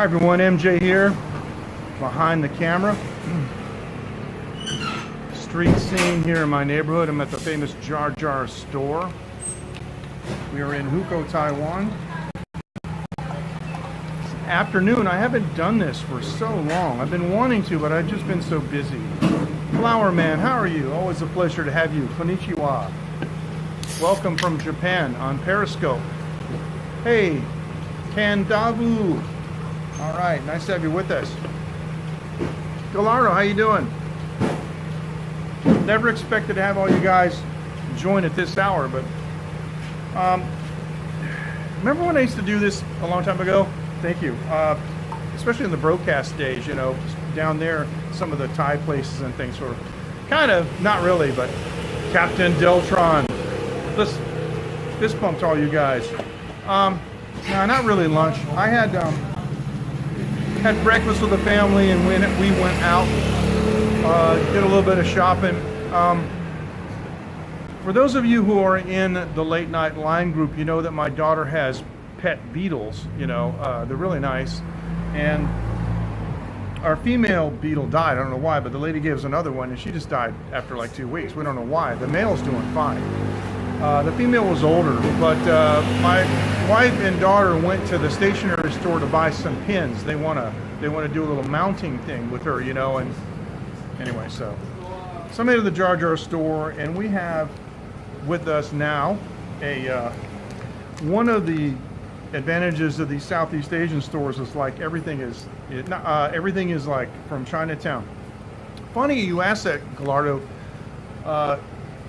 Hi everyone, MJ here, behind the camera. Street scene here in my neighborhood. I'm at the famous Jarjar store. We are in Hukou, Taiwan. It's afternoon. I haven't done this for so long. I've been wanting to, but I've just been so busy. Flower Man, how are you? Always a pleasure to have you. Konnichiwa. Welcome from Japan on Periscope. Hey, Kandavu. All right, nice to have you with us. Galaro, how you doing? Never expected to have all you guys join at this hour, but remember when I used to do this a long time ago? Thank you. Especially in the broadcast days, you know, down there, some of the Thai places and things were kind of, not really, but Captain Deltron. Let's fist bump to all you guys. No, not really lunch. I had breakfast with the family and we went out, did a little bit of shopping. For those of you who are in the late night line group, you know that my daughter has pet beetles. You know, they're really nice. And our female beetle died. I don't know why, but the lady gave us another one and she just died after like 2 weeks. We don't know why. The male's doing fine. The female was older, but my wife and daughter went to the stationery store to buy some pins. They want to do a little mounting thing with her, you know. And anyway, so I made it to the Jarjar store, and we have with us now one of the advantages of these Southeast Asian stores is like everything is like from Chinatown. Funny you asked that, Gallardo.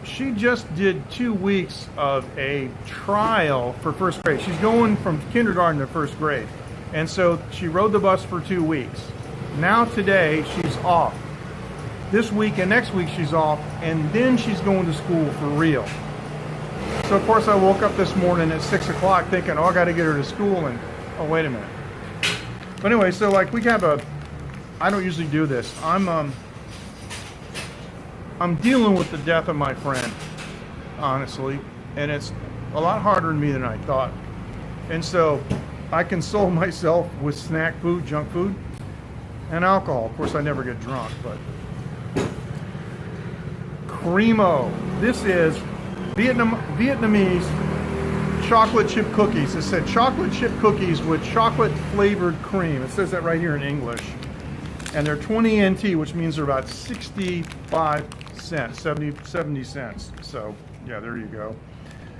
She just did 2 weeks of a trial for first grade. She's going from kindergarten to first grade. And so she rode the bus for 2 weeks. Now today she's off. This week and next week she's off, and then she's going to school for real. So of course I woke up this morning at 6 o'clock thinking, oh, I got to get her to school, and oh, wait a minute. But anyway, so like we have I don't usually do this. I'm dealing with the death of my friend, honestly, and it's a lot harder on me than I thought. And so I console myself with snack food, junk food, and alcohol. Of course, I never get drunk, but Cremo. This is Vietnamese chocolate chip cookies. It said chocolate chip cookies with chocolate flavored cream. It says that right here in English. And they're 20 NT, which means they're about 65 cents, 70 cents. So yeah, there you go.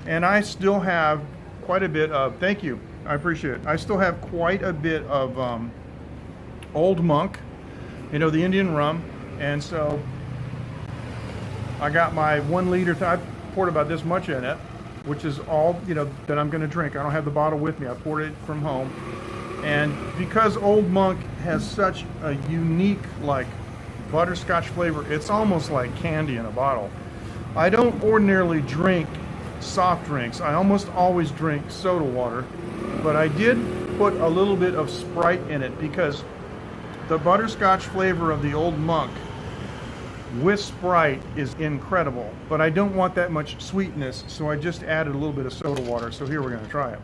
And I still have quite a bit of, thank you, I appreciate it. I still have quite a bit of Old Monk, you know, the Indian rum. And so I got my 1 liter, I poured about this much in it, which is all, you know, that I'm gonna drink. I don't have the bottle with me. I poured it from home. And because Old Monk has such a unique, like, butterscotch flavor, it's almost like candy in a bottle. I don't ordinarily drink soft drinks. I almost always drink soda water, but I did put a little bit of Sprite in it because the butterscotch flavor of the Old Monk with Sprite is incredible, but I don't want that much sweetness, so I just added a little bit of soda water. So here we're going to try it.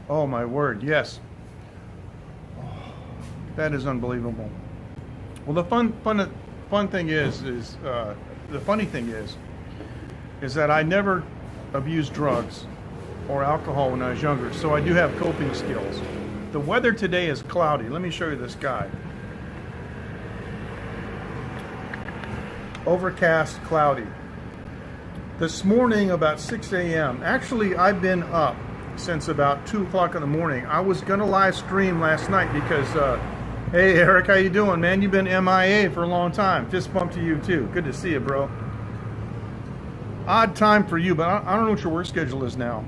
Oh my word, yes. Oh, that is unbelievable. Well, the fun thing is the funny thing is that I never abused drugs or alcohol when I was younger, so I do have coping skills. The weather today is cloudy. Let me show you the sky. Overcast, cloudy. This morning about 6 a.m. Actually, I've been up since about 2 o'clock in the morning. I was gonna live stream last night because hey Eric, how you doing, man? You've been MIA for a long time. Fist bump to you too. Good to see you, bro. Odd time for you, but I don't know what your work schedule is now.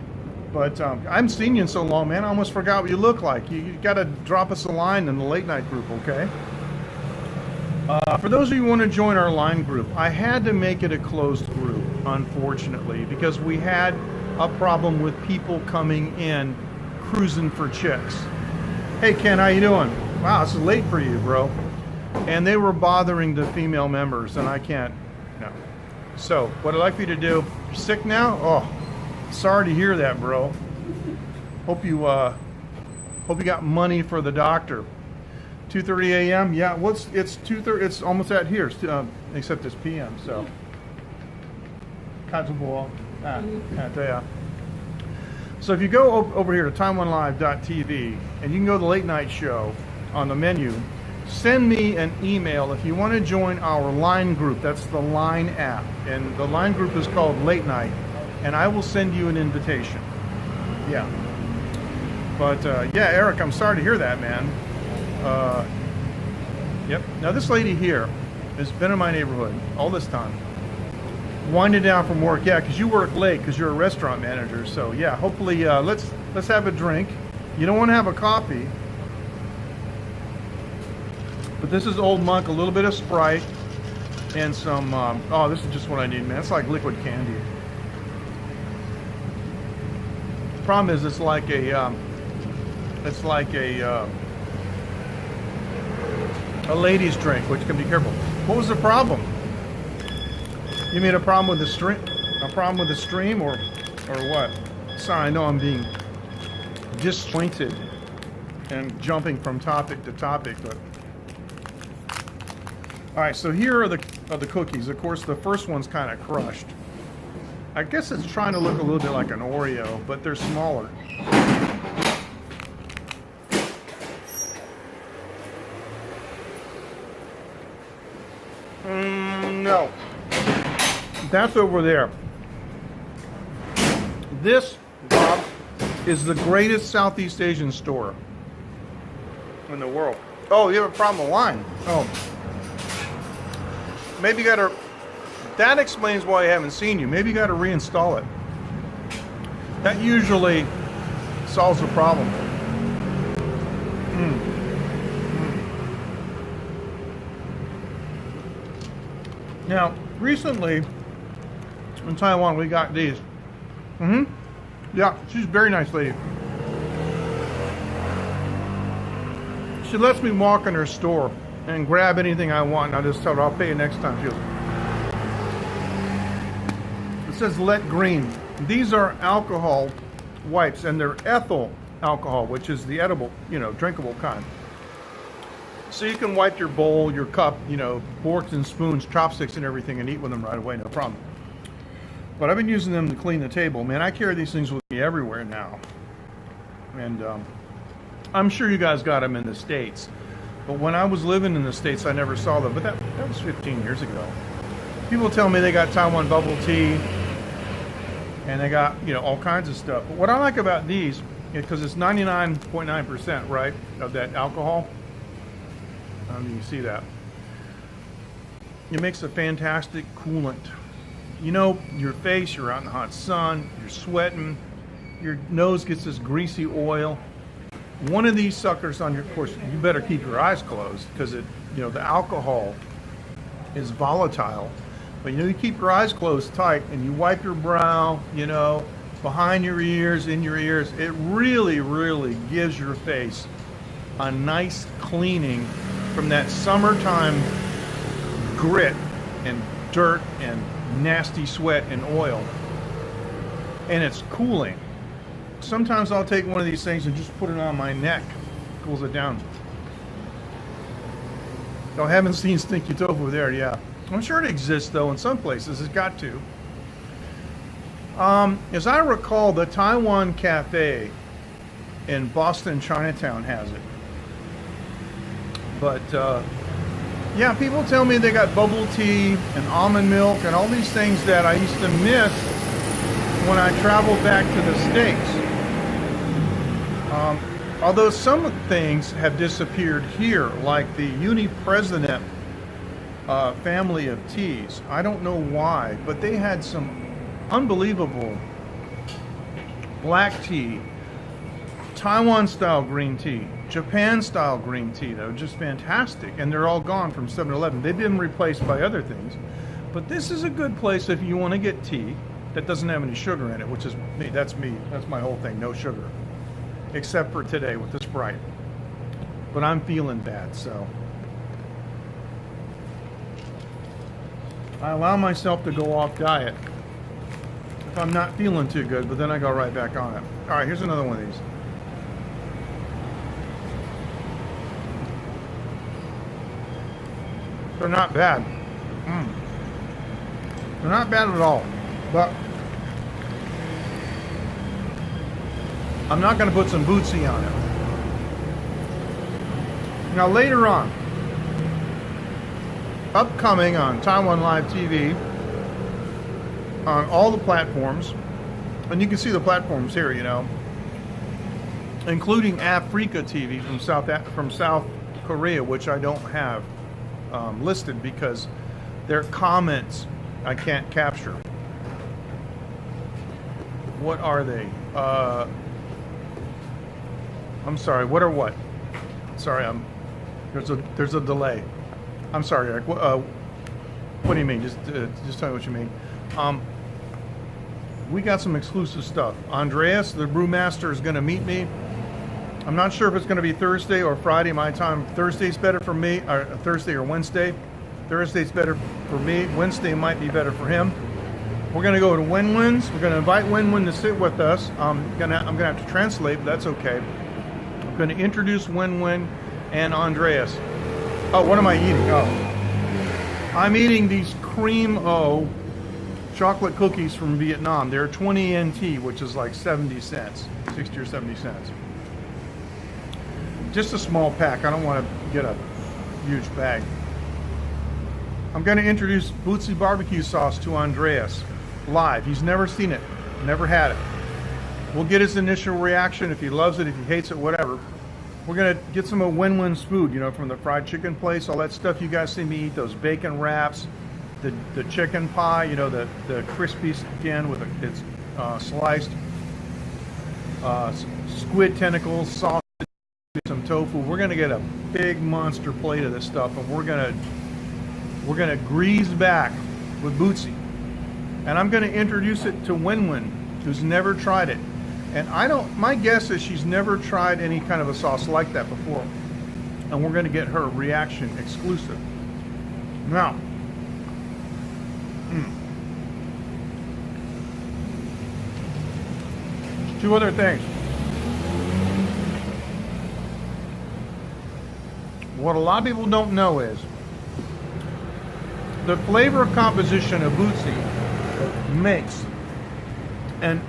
But I haven't seen you in so long, man. I almost forgot what you look like. You gotta drop us a line in the late night group, okay? For those of you who want to join our line group, I had to make it a closed group, unfortunately, because we had a problem with people coming in cruising for chicks. Hey Ken, how you doing? Wow, this is late for you, bro. And they were bothering the female members, and I can't, no. So, what I'd like for you to do, you're sick now? Oh, sorry to hear that, bro. Hope you got money for the doctor. 2:30 a.m. Yeah, it's 2:30. It's almost at here, except it's p.m. So. So if you go over here to TaiwanLive.tv and you can go to the late night show on the menu, send me an email if you want to join our Line group. That's the Line app, and the Line group is called Late Night, and I will send you an invitation. Yeah. But yeah, Eric, I'm sorry to hear that, man. Yep. Now this lady here has been in my neighborhood all this time, winding down from work. Yeah, because you work late because you're a restaurant manager. So yeah, hopefully let's have a drink. You don't want to have a coffee, but this is Old Monk, a little bit of Sprite, and some. Oh, this is just what I need, man. It's like liquid candy. Problem is, it's like a lady's drink, which can be careful. What was the problem? You mean a problem with the stream? A problem with the stream, or what? Sorry, I know I'm being disjointed and jumping from topic to topic, but all right. So here are the cookies. Of course, the first one's kind of crushed. I guess it's trying to look a little bit like an Oreo, but they're smaller. No. That's over there. This, Bob, is the greatest Southeast Asian store in the world. Oh, you have a problem with wine. Oh. Maybe you gotta... That explains why I haven't seen you. Maybe you gotta reinstall it. That usually solves the problem. Now, recently, in Taiwan, we got these. Yeah, she's a very nice lady. She lets me walk in her store and grab anything I want, and I just tell her I'll pay you next time. She goes, it says Let Green. These are alcohol wipes, and they're ethyl alcohol, which is the edible, drinkable kind. So you can wipe your bowl, your cup, forks and spoons, chopsticks and everything, and eat with them right away, no problem. But I've been using them to clean the table. Man, I carry these things with me everywhere now. And I'm sure you guys got them in the States. But when I was living in the States, I never saw them. But that was 15 years ago. People tell me they got Taiwan bubble tea, and they got, all kinds of stuff. But what I like about these, because it's 99.9%, right, of that alcohol. You see that. It makes a fantastic coolant. Your face, you're out in the hot sun, you're sweating, your nose gets this greasy oil. One of these suckers on your course, you better keep your eyes closed because the alcohol is volatile. But you keep your eyes closed tight and you wipe your brow, behind your ears, in your ears. It really, really gives your face a nice cleaning from that summertime grit and dirt and nasty sweat and oil. And it's cooling. Sometimes I'll take one of these things and just put it on my neck. Cools it down. Oh, I haven't seen stinky tofu there, yeah. I'm sure it exists though in some places. It's got to. As I recall, the Taiwan Cafe in Boston, Chinatown has it. But yeah, people tell me they got bubble tea and almond milk and all these things that I used to miss when I traveled back to the States. Although some things have disappeared here, like the Uni President family of teas. I don't know why, but they had some unbelievable black tea, Taiwan-style green tea, Japan-style green tea that were just fantastic, and they're all gone from 7-Eleven. They've been replaced by other things. But this is a good place if you want to get tea that doesn't have any sugar in it, which is me. That's my whole thing, no sugar. Except for today with the Sprite. But I'm feeling bad, so I allow myself to go off diet if I'm not feeling too good, but then I go right back on it. All right, here's another one of these. They're not bad. They're not bad at all. But I'm not going to put some bootsy on it. Now later on, upcoming on Taiwan Live TV, on all the platforms, and you can see the platforms here, you know, including Africa TV from South Korea, which I don't have listed because their comments I can't capture. What are they? I'm sorry. What are what? Sorry, there's a delay. I'm sorry, Eric. What do you mean? Just tell me what you mean. We got some exclusive stuff. Andreas, the brewmaster, is going to meet me. I'm not sure if it's going to be Thursday or Friday my time. Thursday's better for me, or Thursday or Wednesday. Thursday's better for me. Wednesday might be better for him. We're going to go to Wenwen's. We're going to invite Wenwen to sit with us. I'm gonna have to translate, but that's okay. I'm going to introduce Wenwen and Andreas. Oh, what am I eating? Oh, I'm eating these cream chocolate cookies from Vietnam. They're 20 NT, which is like 70 cents, 60 or 70 cents. Just a small pack. I don't want to get a huge bag. I'm going to introduce Bootsy barbecue sauce to Andreas live. He's never seen it, never had it. We'll get his initial reaction, if he loves it, if he hates it, whatever. We're going to get some of Wenwen's food, you know, from the fried chicken place, all that stuff you guys see me eat, those bacon wraps, the chicken pie, you know, the crispy skin with it's sliced, squid tentacles, sausage, some tofu. We're going to get a big monster plate of this stuff, and we're going to grease back with Bootsy. And I'm going to introduce it to Wenwen, who's never tried it. And my guess is she's never tried any kind of a sauce like that before. And we're going to get her reaction exclusive. Now, two other things. What a lot of people don't know is the flavor composition of Bootsy makes an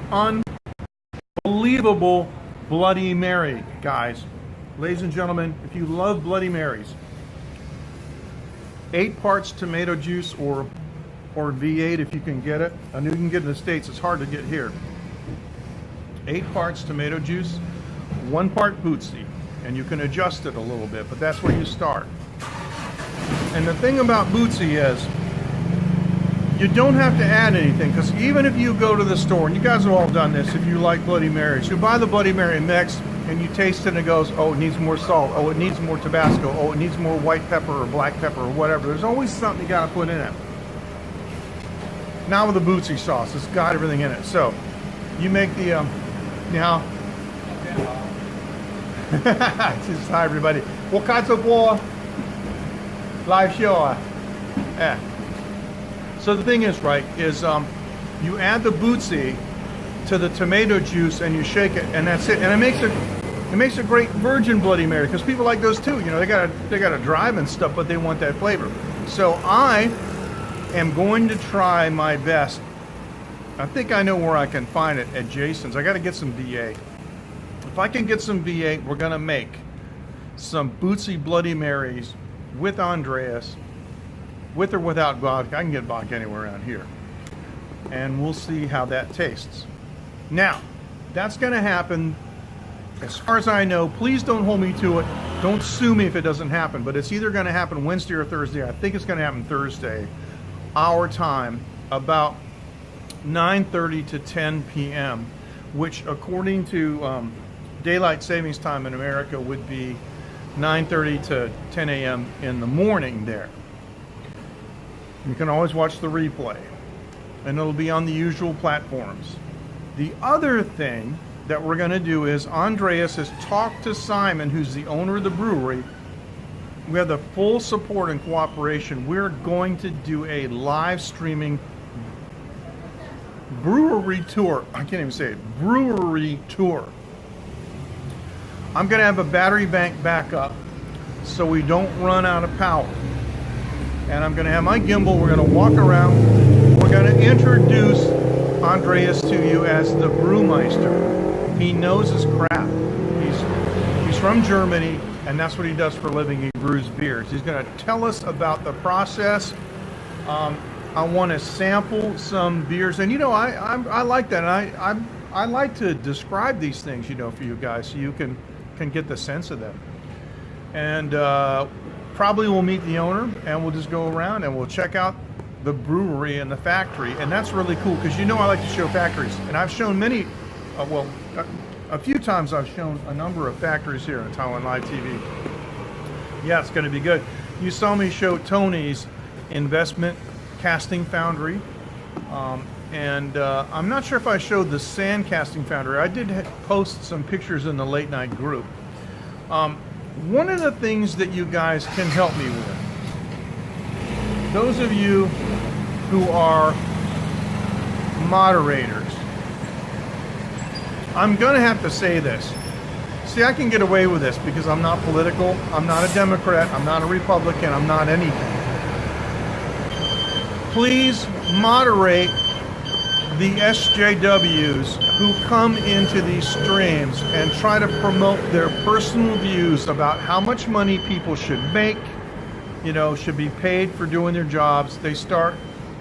unbelievable Bloody Mary, guys. Ladies and gentlemen, if you love Bloody Marys, 8 parts tomato juice or V8 if you can get it. I know you can get it in the States, it's hard to get here. 8 parts tomato juice, 1 part Bootsy, and you can adjust it a little bit, but that's where you start. And the thing about Bootsy is, you don't have to add anything, because even if you go to the store, and you guys have all done this, if you like Bloody Marys, you buy the Bloody Mary mix, and you taste it and it goes, oh, it needs more salt, oh, it needs more Tabasco, oh, it needs more white pepper or black pepper or whatever. There's always something you gotta put in it. Now with the Bootsy sauce, it's got everything in it. So, you make the, now, just hi everybody. 我开直播 live show. Yeah. So the thing is, right, is you add the Bootsy to the tomato juice and you shake it, and that's it. And it makes a great virgin Bloody Mary, because people like those too. You know, they gotta drive and stuff, but they want that flavor. So I am going to try my best. I think I know where I can find it at Jason's. I got to get some V8. If I can get some V8, we're gonna make some Bootsy Bloody Marys with Andreas, with or without vodka. I can get vodka anywhere around here. And we'll see how that tastes. Now, that's going to happen, as far as I know. Please don't hold me to it. Don't sue me if it doesn't happen. But it's either going to happen Wednesday or Thursday. I think it's going to happen Thursday, our time, about 9:30 to 10 p.m., which according to daylight savings time in America would be 9:30 to 10 a.m. in the morning there. You can always watch the replay, and it'll be on the usual platforms. The other thing that we're going to do is Andreas has talked to Simon, who's the owner of the brewery. We have the full support and cooperation. We're going to do a live streaming brewery tour. I can't even say it. Brewery tour. I'm going to have a battery bank backup so we don't run out of power. and I'm going to have my gimbal. We're going to walk around. We're going to introduce Andreas to you as the brewmeister. He knows his craft. He's from Germany, and that's what he does for a living. He brews beers. He's going to tell us about the process. I want to sample some beers, and I like that. And I like to describe these things, for you guys, so you can get the sense of them. And probably we'll meet the owner, and we'll just go around and we'll check out the brewery and the factory. And that's really cool because I like to show factories, and I've shown many. A few times I've shown a number of factories here on Taiwan Live TV. Yeah, it's going to be good. You saw me show Tony's investment casting foundry, and I'm not sure if I showed the sand casting foundry. I did post some pictures in the late night group. One of the things that you guys can help me with, those of you who are moderators, I'm going to have to say this. See, I can get away with this because I'm not political, I'm not a Democrat, I'm not a Republican, I'm not anything. Please moderate the SJWs who come into these streams and try to promote their personal views about how much money people should make, should be paid for doing their jobs. They start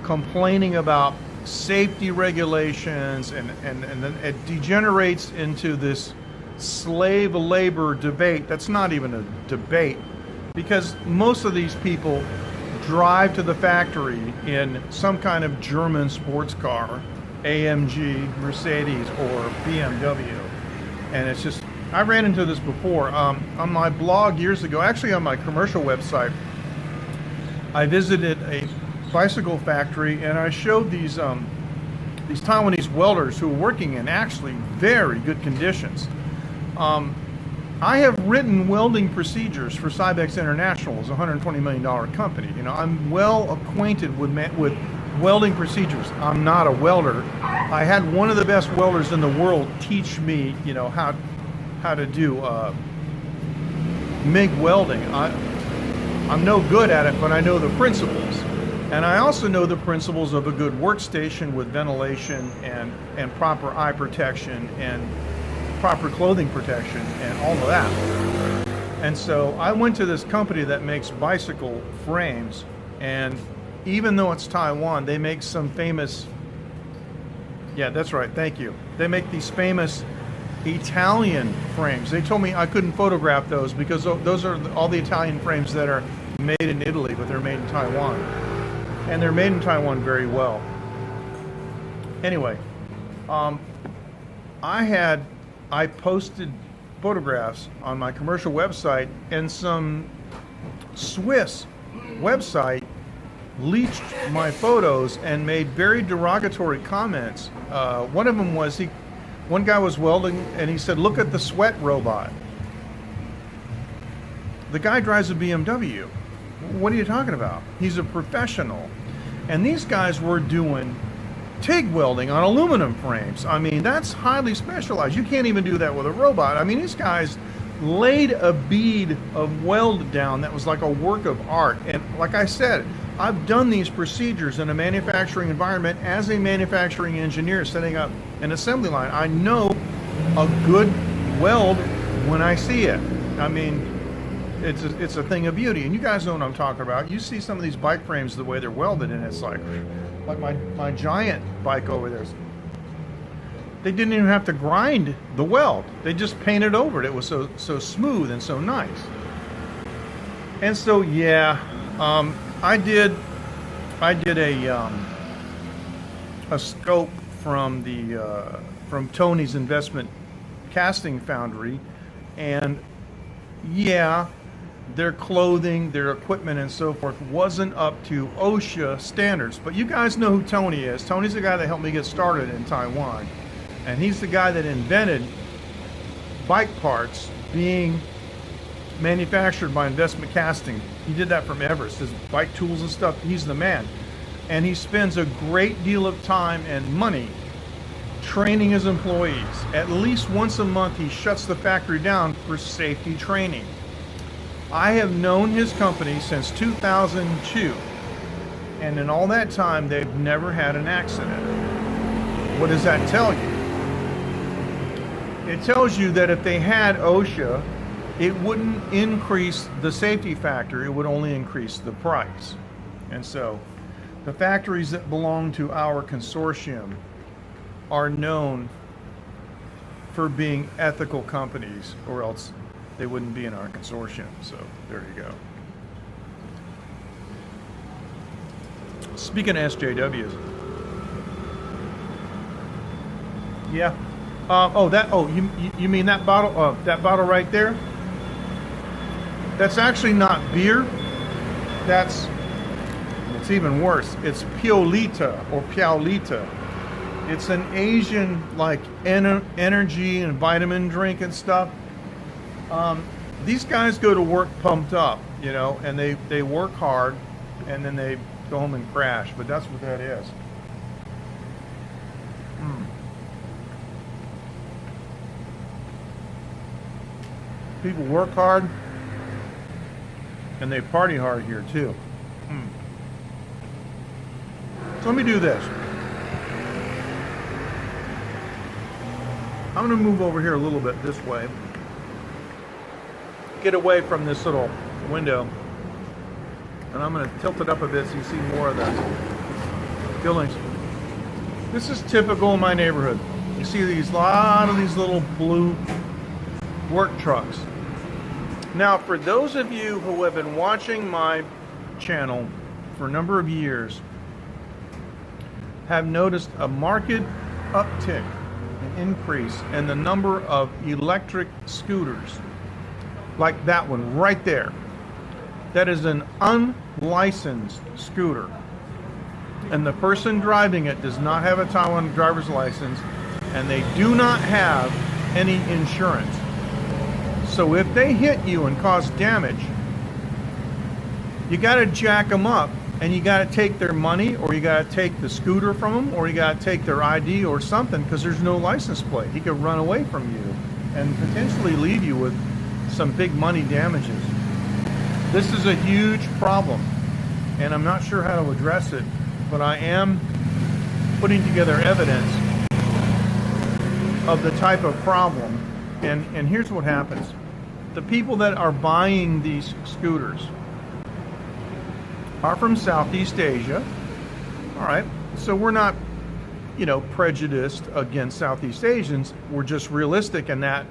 complaining about safety regulations, and then it degenerates into this slave labor debate. That's not even a debate, because most of these people drive to the factory in some kind of German sports car, AMG, Mercedes, or BMW. And it's just, I ran into this before. On my blog years ago, actually on my commercial website, I visited a bicycle factory, and I showed these Taiwanese welders who were working in actually very good conditions. I have written welding procedures for Cybex International, it's a $120 million company. I'm well acquainted with welding procedures. I'm not a welder. I had one of the best welders in the world teach me, how to do MIG welding. I'm no good at it, but I know the principles. And I also know the principles of a good workstation with ventilation and proper eye protection and proper clothing protection and all of that. And so I went to this company that makes bicycle frames, and even though it's Taiwan, they make some famous, yeah, that's right, thank you. They make these famous Italian frames. They told me I couldn't photograph those because those are all the Italian frames that are made in Italy, but they're made in Taiwan. And they're made in Taiwan very well. Anyway, I posted photographs on my commercial website, and some Swiss website leached my photos and made very derogatory comments. One of them was, one guy was welding, and he said, "Look at the sweat robot." The guy drives a BMW. What are you talking about? He's a professional. And these guys were doing TIG welding on aluminum frames. I mean, that's highly specialized. You can't even do that with a robot. I mean, these guys laid a bead of weld down that was like a work of art. And like I said, I've done these procedures in a manufacturing environment as a manufacturing engineer setting up an assembly line. I know a good weld when I see it. I mean, it's a thing of beauty. And you guys know what I'm talking about. You see some of these bike frames, the way they're welded, and it's like my giant bike over there. They didn't even have to grind the weld. They just painted over it. It was so smooth and so nice. And so yeah, I did a scope from from Tony's investment casting foundry, and yeah, their clothing, their equipment, and so forth wasn't up to OSHA standards. But you guys know who Tony is. Tony's the guy that helped me get started in Taiwan. And he's the guy that invented bike parts being manufactured by investment casting. He did that from Everest. His bike tools and stuff, he's the man. And he spends a great deal of time and money training his employees. At least once a month, he shuts the factory down for safety training. I have known his company since 2002. And in all that time, they've never had an accident. What does that tell you? It tells you that if they had OSHA, it wouldn't increase the safety factor, it would only increase the price. And so the factories that belong to our consortium are known for being ethical companies, or else they wouldn't be in our consortium. So there you go. Speaking of SJWs, yeah. You mean that bottle? That bottle right there? That's actually not beer. It's even worse. It's Piolita or Piaolita. It's an Asian like energy and vitamin drink and stuff. These guys go to work pumped up, you know, and they work hard, and then they go home and crash. But that's what that is. People work hard, and they party hard here too. So let me do this. I'm going to move over here a little bit this way. Get away from this little window. And I'm going to tilt it up a bit so you see more of the buildings. This is typical in my neighborhood. You see a lot of these little blue work trucks. Now, for those of you who have been watching my channel for a number of years, have noticed a marked uptick, an increase in the number of electric scooters, like that one right there. That is an unlicensed scooter, and the person driving it does not have a Taiwan driver's license, and they do not have any insurance. So if they hit you and cause damage, you got to jack them up, and you got to take their money, or you got to take the scooter from them, or you got to take their ID or something, because there's no license plate. He could run away from you and potentially leave you with some big money damages. This is a huge problem, and I'm not sure how to address it, but I am putting together evidence of the type of problem. And here's what happens. The people that are buying these scooters are from Southeast Asia. All right, so we're not, you know, prejudiced against Southeast Asians. We're just realistic in that,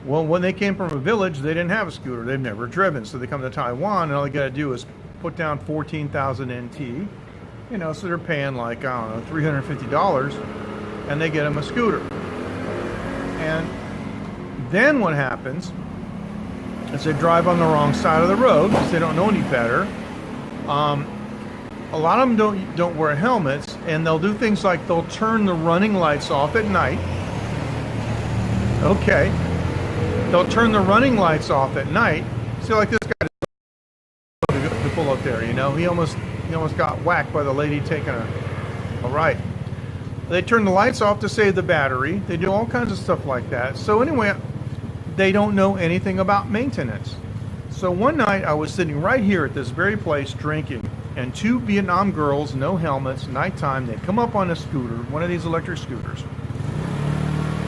well, when they came from a village, they didn't have a scooter. They've never driven. So they come to Taiwan, and all they got to do is put down 14,000 NT, you know, so they're paying like, I don't know, $350, and they get them a scooter. And then what happens is they drive on the wrong side of the road because they don't know any better. A lot of them don't wear helmets, and they'll do things like they'll turn the running lights off at night. Okay. They'll turn the running lights off at night. See, like this guy to pull up there, you know, he almost got whacked by the lady taking a right. They turn the lights off to save the battery. They do all kinds of stuff like that. So anyway, they don't know anything about maintenance. So one night I was sitting right here at this very place drinking, and two Vietnam girls, no helmets, nighttime, they come up on a scooter, one of these electric scooters,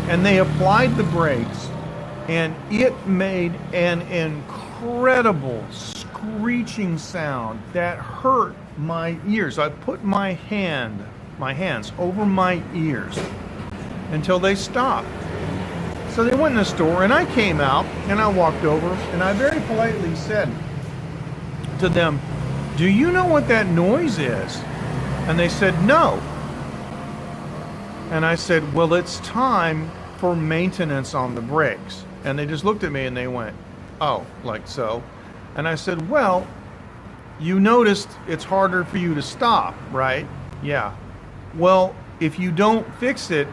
and they applied the brakes, and it made an incredible screeching sound that hurt my ears. I put my hands over my ears until they stopped. So they went in the store, and I came out, and I walked over, and I very politely said to them, "Do you know what that noise is?" And they said, "No." And I said, "Well, it's time for maintenance on the brakes." And they just looked at me and they went, "Oh, like so?" And I said, "Well, you noticed it's harder for you to stop, right?" "Yeah." "Well, if you don't fix it,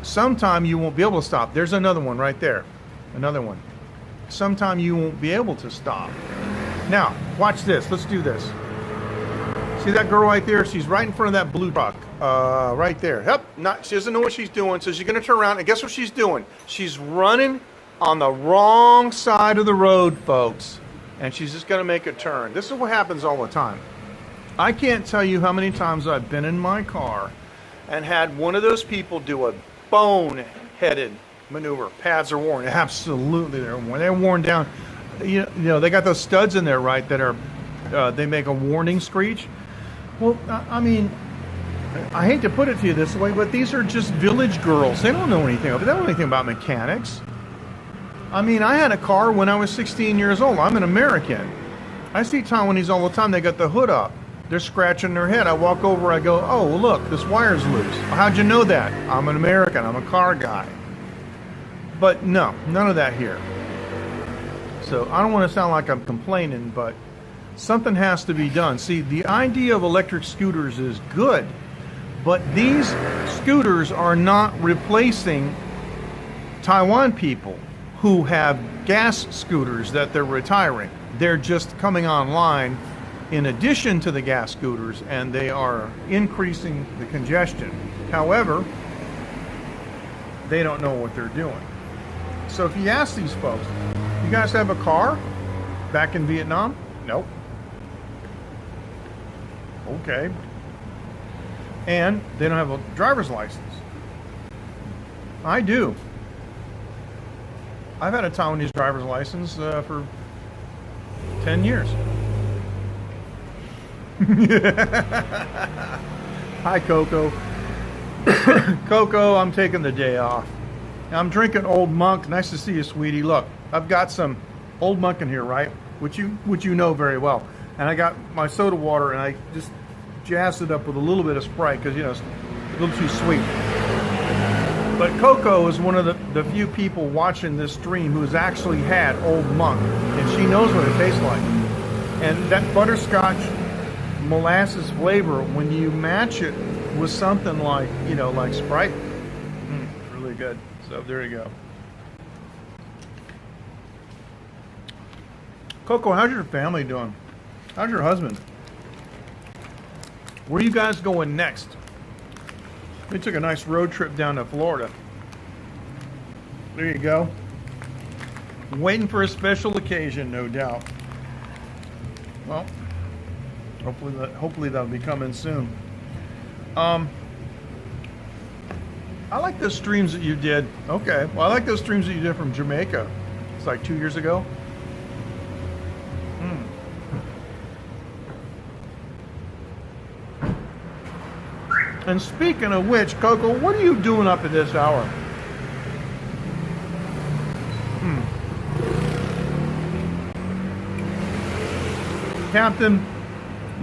sometime you won't be able to stop." There's another one right there. Another one. Sometime you won't be able to stop. Now, watch this. Let's do this. See that girl right there? She's right in front of that blue truck. Right there. Yep. She doesn't know what she's doing, so she's going to turn around, and guess what she's doing? She's running on the wrong side of the road, folks. and she's just going to make a turn. This is what happens all the time. I can't tell you how many times I've been in my car and had one of those people do a bone-headed maneuver. Pads are worn. Absolutely, they're worn. They're worn down. You know, they got those studs in there, right, that are, they make a warning screech. Well, I mean, I hate to put it to you this way, but these are just village girls. They don't know anything. They don't know anything about mechanics. I mean, I had a car when I was 16 years old. I'm an American. I see Taiwanese all the time. They got the hood up. They're scratching their head. I walk over. I go, oh, look, this wire's loose. Well, how'd you know that? I'm an American. I'm a car guy. But no, none of that here. So I don't want to sound like I'm complaining, but something has to be done. See, the idea of electric scooters is good, but these scooters are not replacing Taiwan people who have gas scooters that they're retiring. They're just coming online in addition to the gas scooters, and they are increasing the congestion. However, they don't know what they're doing. So if you ask these folks, you guys have a car back in Vietnam? Nope. Okay. And they don't have a driver's license. I do. I've had a Taiwanese driver's license for 10 years. Hi, Coco. Coco, I'm taking the day off. I'm drinking Old Monk. Nice to see you, sweetie. Look, I've got some Old Monk in here, right? Which you know very well. And I got my soda water, and I just jazzed it up with a little bit of Sprite because, you know, it's a little too sweet. But Coco is one of the few people watching this stream who has actually had Old Monk, and she knows what it tastes like. And that butterscotch molasses flavor, when you match it with something like, you know, like Sprite, really good. So there you go. Coco, how's your family doing? How's your husband? Where are you guys going next? We took a nice road trip down to Florida. There you go. Waiting for a special occasion, no doubt. Well, hopefully that'll be coming soon. I like those streams that you did. Okay, well, I like those streams that you did from Jamaica. It's like 2 years ago. And speaking of which, Coco, what are you doing up at this hour? Captain,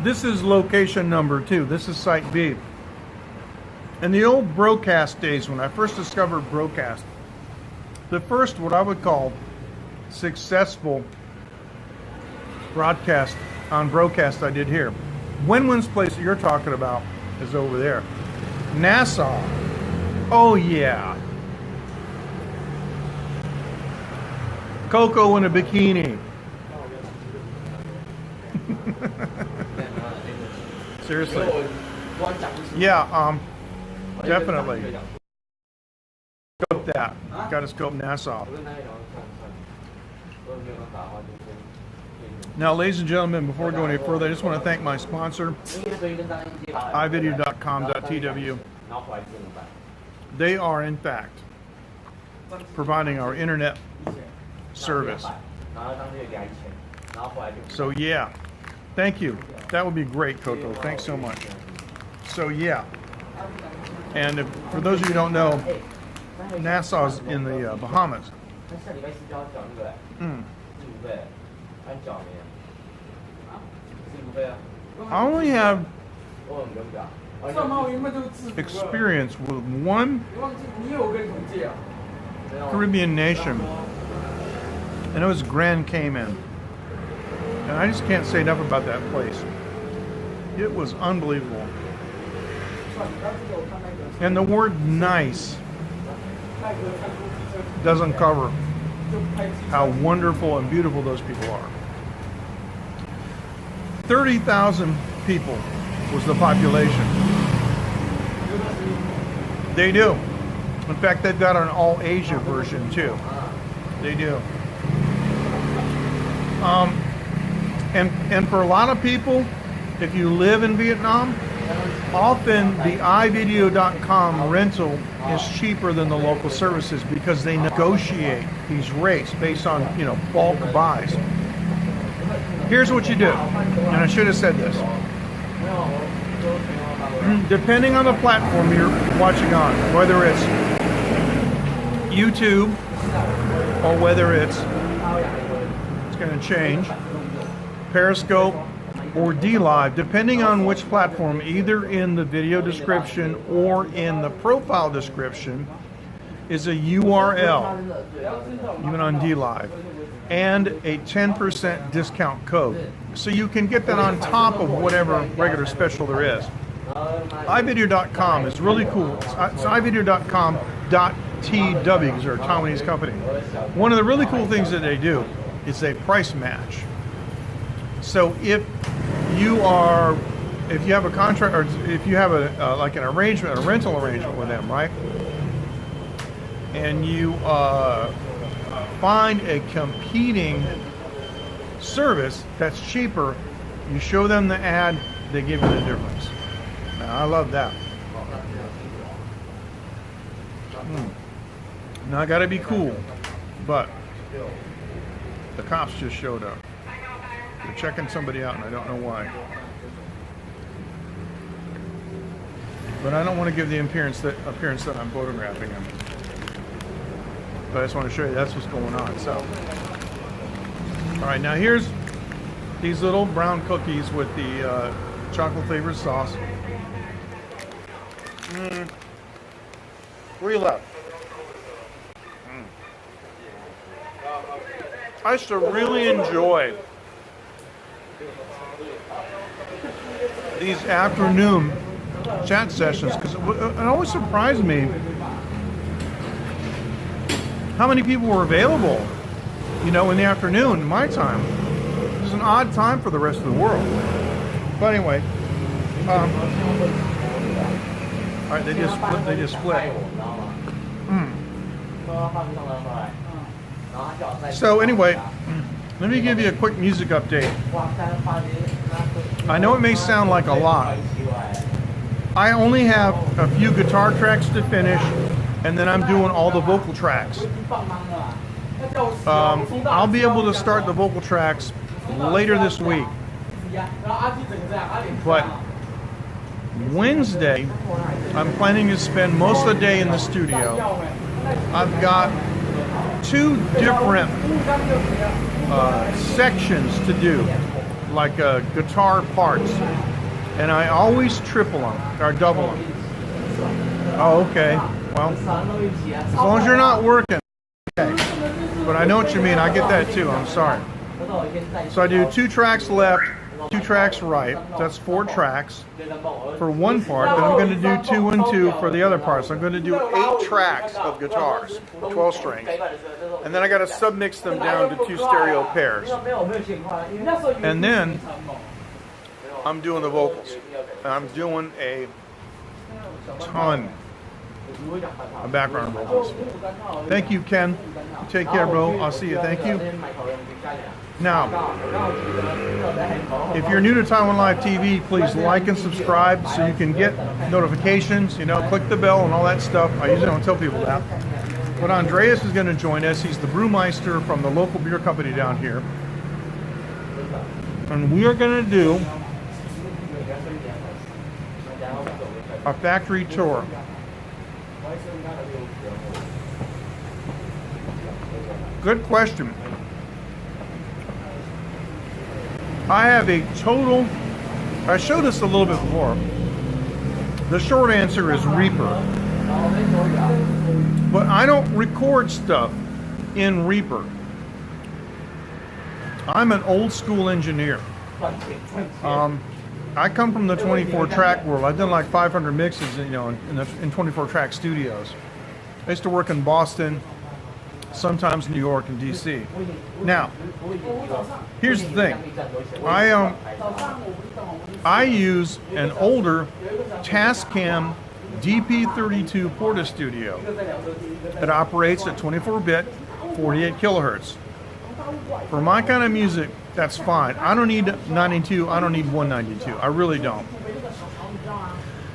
this is location number 2. This is Site B. In the old broadcast days, when I first discovered broadcast, the first, what I would call, successful broadcast on broadcast I did here. Wenwen's place that you're talking about is over there. Nassau. Oh yeah. Coco in a bikini. Seriously. Yeah, definitely. Scope that. Got to scope Nassau. Now, ladies and gentlemen, before we go any further, I just want to thank my sponsor, ivideo.com.tw. They are, in fact, providing our internet service. So, yeah, thank you. That would be great, Coco. Thanks so much. So, yeah. And for those of you who don't know, Nassau's in the Bahamas. I only have experience with one Caribbean nation, and it was Grand Cayman. And I just can't say enough about that place. It was unbelievable. And the word nice doesn't cover how wonderful and beautiful those people are. 30,000 people was the population. They do. In fact, they've got an all-Asia version too. They do. And for a lot of people, if you live in Vietnam, often the iVideo.com rental is cheaper than the local services because they negotiate these rates based on, you know, bulk buys. Here's what you do, and I should have said this. Depending on the platform you're watching on, whether it's YouTube or whether it's going to change, Periscope or DLive, depending on which platform, either in the video description or in the profile description, is a URL, even on DLive, and a 10% discount code. So you can get that on top of whatever regular special there is. iVideo.com is really cool. It's iVideo.com.tw because they're a Taiwanese company. One of the really cool things that they do is they price match. So if you have a contract, or if you have a like an arrangement, a rental arrangement with them, right? And you find a competing service that's cheaper, you show them the ad, they give you the difference. Now, I love that. Now I gotta be cool, but the cops just showed up. They're checking somebody out and I don't know why. But I don't want to give the appearance that I'm photographing them. But I just want to show you that's what's going on. So, all right, now here's these little brown cookies with the chocolate flavored sauce. Where you left? I used to really enjoy these afternoon chat sessions because it always surprised me how many people were available, you know, in the afternoon, in my time. It was an odd time for the rest of the world. But anyway, all right, they just split. So anyway, let me give you a quick music update. I know it may sound like a lot. I only have a few guitar tracks to finish, and then I'm doing all the vocal tracks. I'll be able to start the vocal tracks later this week. But Wednesday, I'm planning to spend most of the day in the studio. I've got 2 different sections to do, like guitar parts, and I always triple them or double them. Oh, okay. Well, as long as you're not working, okay. But I know what you mean. I get that too. I'm sorry. So I do 2 tracks left, 2 tracks right. That's 4 tracks for one part. Then I'm going to do 2 and 2 for the other part. So I'm going to do 8 tracks of guitars, 12 strings. And then I got to submix them down to 2 stereo pairs. And then I'm doing the vocals. And I'm doing a ton of background vocals. Thank you, Ken. Take care, bro. I'll see you. Thank you. Now, if you're new to Taiwan Live TV, please like and subscribe so you can get notifications, you know, click the bell and all that stuff. I usually don't tell people that. But Andreas is going to join us. He's the brewmeister from the local beer company down here. And we are going to do a factory tour. Good question. I have a total, I showed this a little bit before. The short answer is Reaper. But I don't record stuff in Reaper. I'm an old school engineer. I come from the 24 track world. I've done like 500 mixes, you know, in 24 track studios. I used to work in Boston, sometimes New York and DC. Now, here's the thing. I use an older Tascam DP32 Porta Studio that operates at 24-bit, 48 kilohertz. For my kind of music, that's fine. I don't need 92, I don't need 192. I really don't.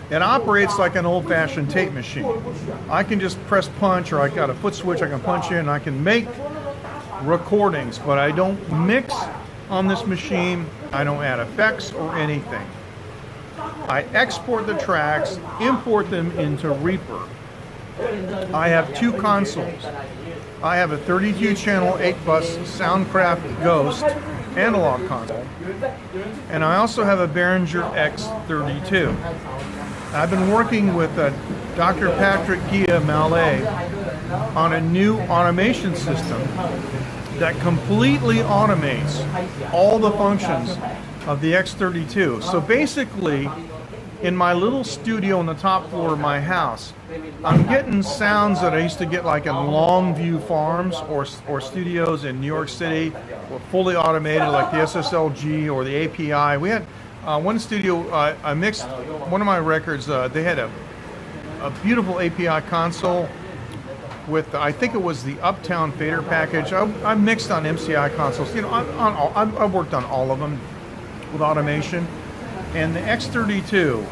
It operates like an old-fashioned tape machine. I can just press punch, or I got a foot switch I can punch in, and I can make recordings, but I don't mix on this machine. I don't add effects or anything. I export the tracks, import them into Reaper. I have two consoles. I have a 32-channel 8-bus Soundcraft Ghost analog console, and I also have a Behringer X32. I've been working with Dr. Patrick Gia Mallet on a new automation system that completely automates all the functions of the X32. So basically, in my little studio on the top floor of my house, I'm getting sounds that I used to get like in Longview Farms or studios in New York City, were fully automated, like the SSLG or the API. We had one studio, I mixed one of my records, they had a beautiful API console with, I think it was the Uptown Fader package. I mixed on MCI consoles. You know, I've worked on all of them with automation. And the X32,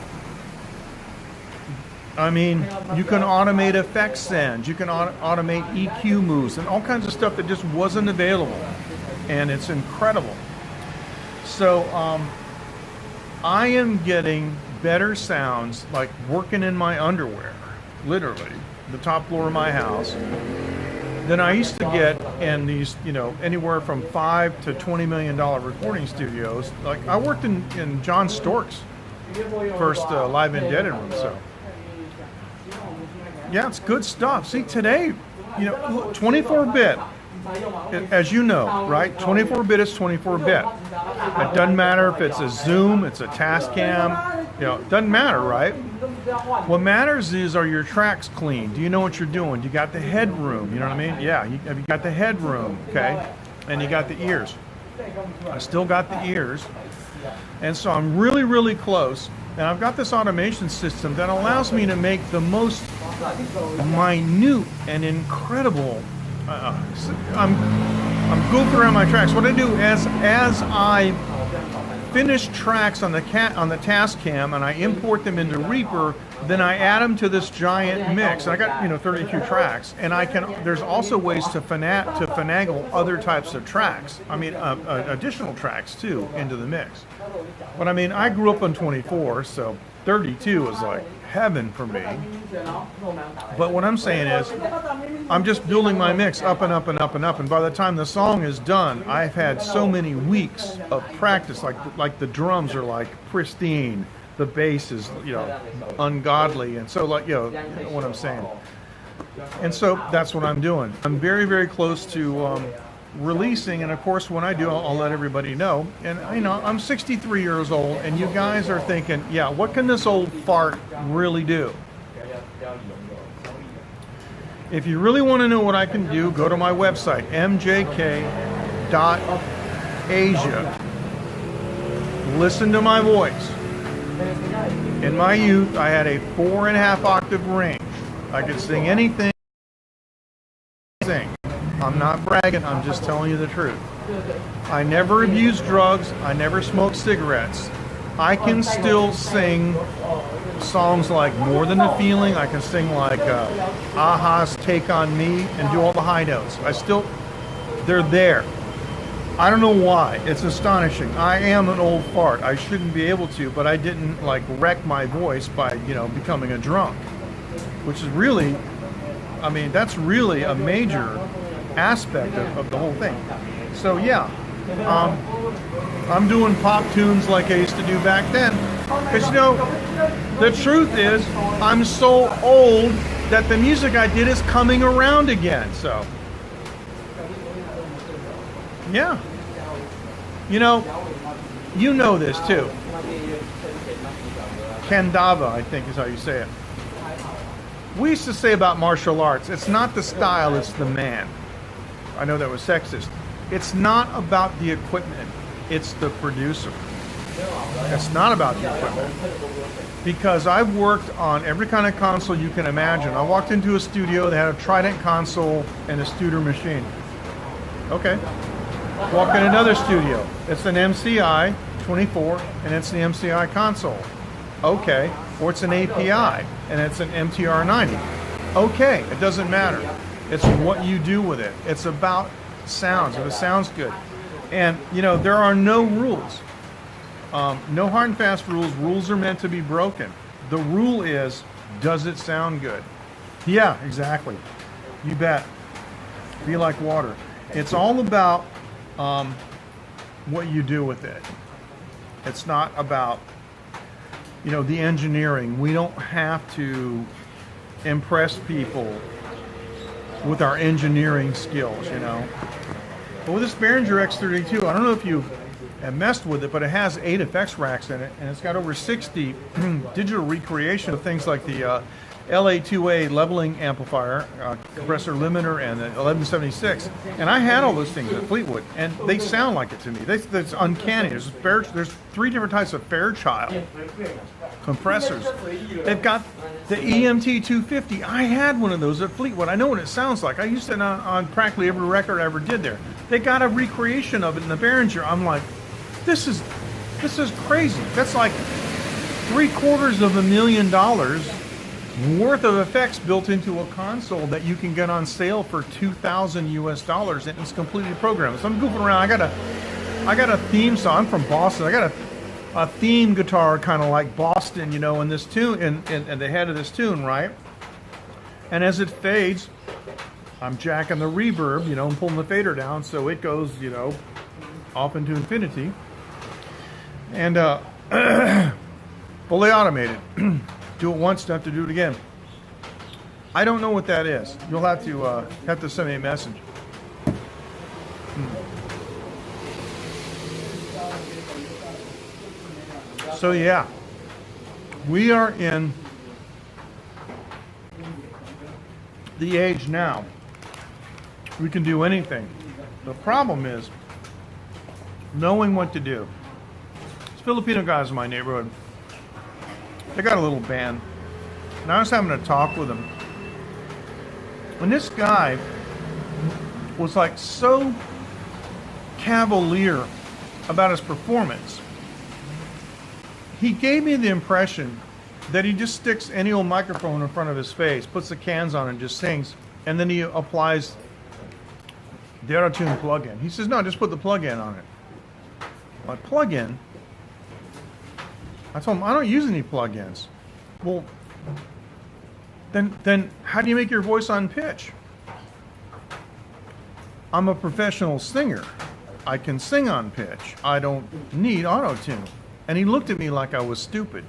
I mean, you can automate effects sends, you can automate EQ moves, and all kinds of stuff that just wasn't available. And it's incredible. So I am getting better sounds, like working in my underwear, literally, the top floor of my house, than I used to get in these, you know, anywhere from $5 to $20 million recording studios. Like, I worked in John Stork's first live indebted room, so. Yeah, it's good stuff. See, today, you know, 24-bit, as you know, right? 24-bit is 24-bit. It doesn't matter if it's a Zoom, it's a Tascam, you know, it doesn't matter, right? What matters is, are your tracks clean? Do you know what you're doing? You got the headroom, you know what I mean? Yeah, you got the headroom, okay? And you got the ears. I still got the ears. And so I'm really, really close. And I've got this automation system that allows me to make the most minute and incredible. I'm goofing around my tracks. What I do as I finish tracks on the Tascam and I import them into Reaper, then I add them to this giant mix. I got, you know, 32 tracks, and I can. There's also ways to finagle other types of tracks. I mean, additional tracks too into the mix. But I mean, I grew up on 24, so 32 is like heaven for me. But what I'm saying is, I'm just building my mix up and up and up and up, and by the time the song is done, I've had so many weeks of practice. Like the drums are like pristine, the bass is, you know, ungodly, and so, like, you know what I'm saying. And so that's what I'm doing. I'm very, very close to releasing, and of course when I do, I'll let everybody know. And you know, I'm 63 years old, and you guys are thinking, yeah, what can this old fart really do? If you really want to know what I can do, go to my website, mjk.asia. Listen to my voice. In my youth, I had a 4.5 octave range. I could sing anything. I'm not bragging, I'm just telling you the truth. I never abused drugs, I never smoked cigarettes. I can still sing songs like More Than a Feeling, I can sing like Aha's Take on Me, and do all the high notes. They're there. I don't know why, it's astonishing. I am an old fart, I shouldn't be able to, but I didn't like wreck my voice by, you know, becoming a drunk. Which is really, I mean, that's really a major aspect of the whole thing. So yeah, I'm doing pop tunes like I used to do back then. Because, you know, the truth is, I'm so old that the music I did is coming around again. So, yeah. You know this too. Kendava, I think is how you say it. We used to say about martial arts, it's not the style, it's the man. I know that was sexist. It's not about the equipment, it's the producer. It's not about the equipment. Because I've worked on every kind of console you can imagine. I walked into a studio, they had a Trident console and a Studer machine. Okay. Walk in another studio. It's an MCI 24 and it's the MCI console. Okay. Or it's an API and it's an MTR 90. Okay. It doesn't matter. It's what you do with it. It's about sounds. If it sounds good. And, you know, there are no rules. No hard and fast rules. Rules are meant to be broken. The rule is, does it sound good? Yeah, exactly. You bet. Be like water. It's all about what you do with it. It's not about, you know, the engineering. We don't have to impress people with our engineering skills, you know. But with this Behringer X32, I don't know if you've messed with it, but it has 8 effects racks in it, and it's got over 60 digital recreation of things like the LA2A leveling amplifier, compressor limiter, and the 1176. And I had all those things at Fleetwood, and they sound like it to me. It's uncanny. There's 3 different types of Fairchild compressors. They've got the EMT 250. I had one of those at Fleetwood. I know what it sounds like. I used it on practically every record I ever did there. They got a recreation of it in the Behringer. I'm like, this is crazy. That's like $750,000 worth of effects built into a console that you can get on sale for $2,000 US, and it's completely programmed. So I'm goofing around. I got a theme song. I'm from Boston. I got a theme guitar, kind of like Boston, you know, in this tune, in the head of this tune, right? And as it fades, I'm jacking the reverb, you know, and pulling the fader down so it goes, you know, off into infinity. And fully automated. Do it once, don't have to do it again. I don't know what that is. You'll have to send me a message. So yeah, we are in the age now. We can do anything. The problem is knowing what to do. These Filipino guys in my neighborhood, they got a little band, and I was having a talk with them. And this guy was like so cavalier about his performance. He gave me the impression that he just sticks any old microphone in front of his face, puts the cans on and just sings, and then he applies the auto-tune plug-in. He says, no, just put the plug-in on it. My plug-in? I told him, I don't use any plug-ins. Well, then how do you make your voice on pitch? I'm a professional singer. I can sing on pitch. I don't need auto-tune. And he looked at me like I was stupid.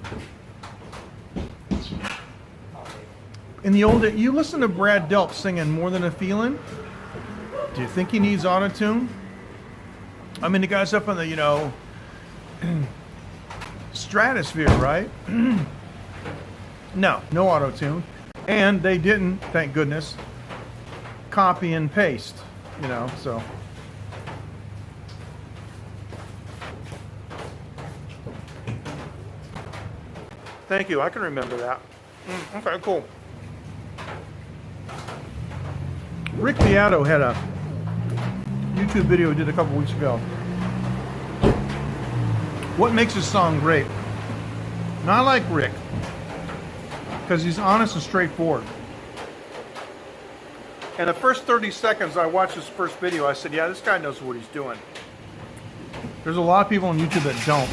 In the old days, you listen to Brad Delp singing More Than a Feeling. Do you think he needs auto-tune? I mean, the guy's up in the, you know, stratosphere, right? No auto-tune. And they didn't, thank goodness, copy and paste, you know, so. Thank you, I can remember that. Okay, cool. Rick Beato had a YouTube video he did a couple weeks ago. What makes a song great? And I like Rick because he's honest and straightforward. And the first 30 seconds I watched his first video, I said, yeah, this guy knows what he's doing. There's a lot of people on YouTube that don't.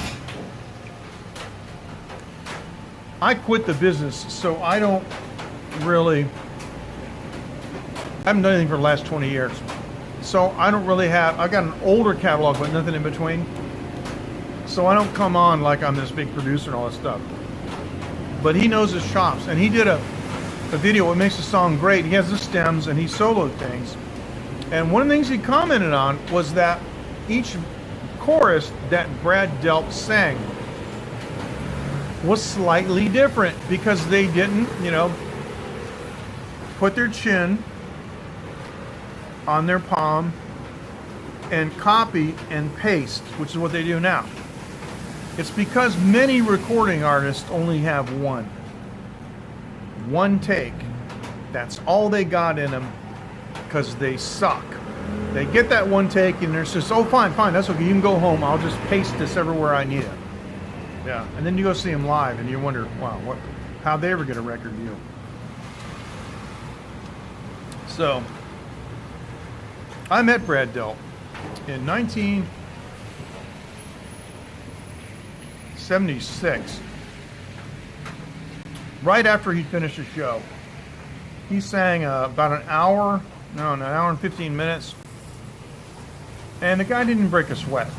I quit the business, so I don't really, I haven't done anything for the last 20 years. So I don't really have, I've got an older catalog, but nothing in between. So I don't come on like I'm this big producer and all that stuff. But he knows his chops, and he did a video, what makes a song great. He has the stems, and he soloed things. And one of the things he commented on was that each chorus that Brad Delp sang was slightly different because they didn't, you know, put their chin on their palm and copy and paste, which is what they do now. It's because many recording artists only have one take. That's all they got in them because they suck. They get that one take, and they're just, oh, fine, that's okay. You can go home. I'll just paste this everywhere I need it. Yeah, and then you go see them live, and you wonder, wow, how'd they ever get a record deal? So, I met Brad Delp in 1976, right after he finished the show. He sang about an hour and 15 minutes, and the guy didn't break a sweat.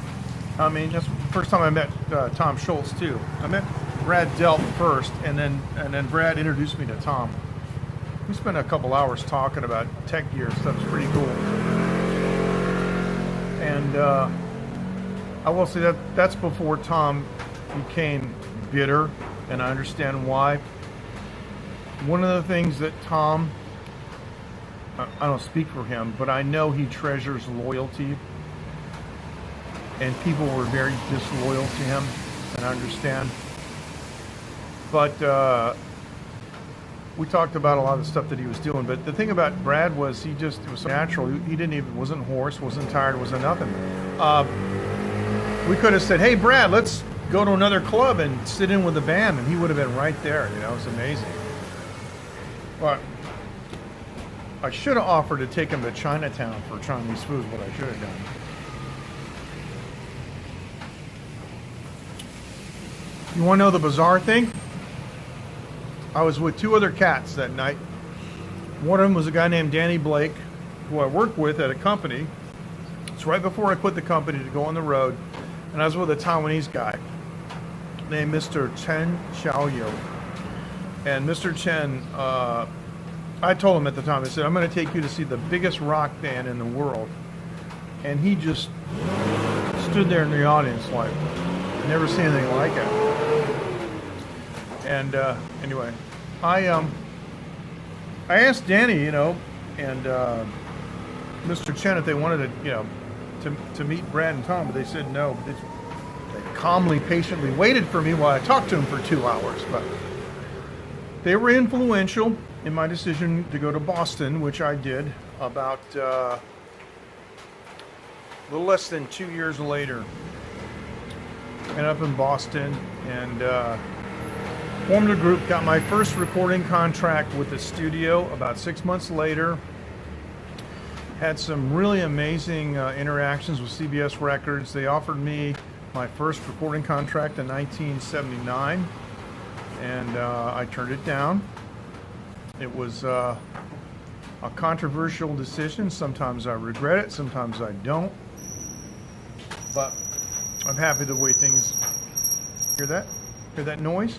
I mean, that's the first time I met Tom Schultz too. I met Brad Delp first, and then Brad introduced me to Tom. We spent a couple hours talking about tech gear stuff. It's pretty cool. And I will say that's before Tom became bitter, and I understand why. One of the things that Tom, I don't speak for him, but I know he treasures loyalty, and people were very disloyal to him, and I understand. But we talked about a lot of the stuff that he was doing, but the thing about Brad was it was so natural. He wasn't hoarse, wasn't tired, wasn't nothing. We could have said, hey Brad, let's go to another club and sit in with the band, and he would have been right there. It was amazing. But I should have offered to take him to Chinatown for Chinese food, what I should have done. You want to know the bizarre thing? I was with two other cats that night. One of them was a guy named Danny Blake, who I worked with at a company. It's right before I quit the company to go on the road, and I was with a Taiwanese guy named Mr. Chen Xiaoyu. And Mr. Chen, I told him at the time, I said, I'm going to take you to see the biggest rock band in the world. And he just stood there in the audience like, I've never seen anything like it. And anyway, I asked Danny, and Mr. Chen if they wanted to meet Brad and Tom, but they said no. But they calmly, patiently waited for me while I talked to them for 2 hours. But they were influential in my decision to go to Boston, which I did about a little less than 2 years later. Ended up in Boston and formed a group, got my first recording contract with the studio about 6 months later. Had some really amazing interactions with CBS Records. They offered me my first recording contract in 1979, and I turned it down. It was a controversial decision. Sometimes I regret it, sometimes I don't. But I'm happy the way things... Hear that? Hear that noise?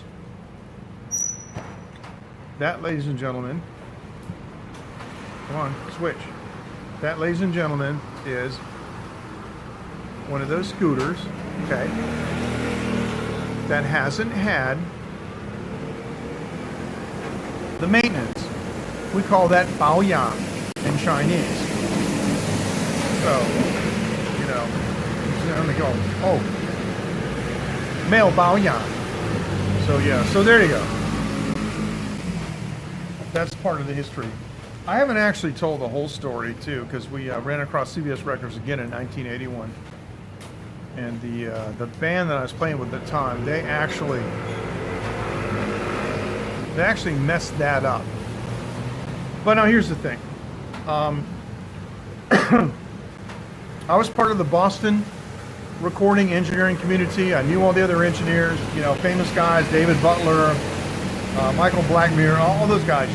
That, ladies and gentlemen, come on, switch. That, ladies and gentlemen, is one of those scooters, okay, that hasn't had the maintenance. We call that baoyang in Chinese. So, they go, oh, male baoyang. So yeah, so there you go. That's part of the history. I haven't actually told the whole story too, because we ran across CBS Records again in 1981, and the band that I was playing with at the time, they actually messed that up. But now here's the thing. I was part of the Boston recording engineering community. I knew all the other engineers, famous guys, David Butler, Michael Blackmere, all those guys,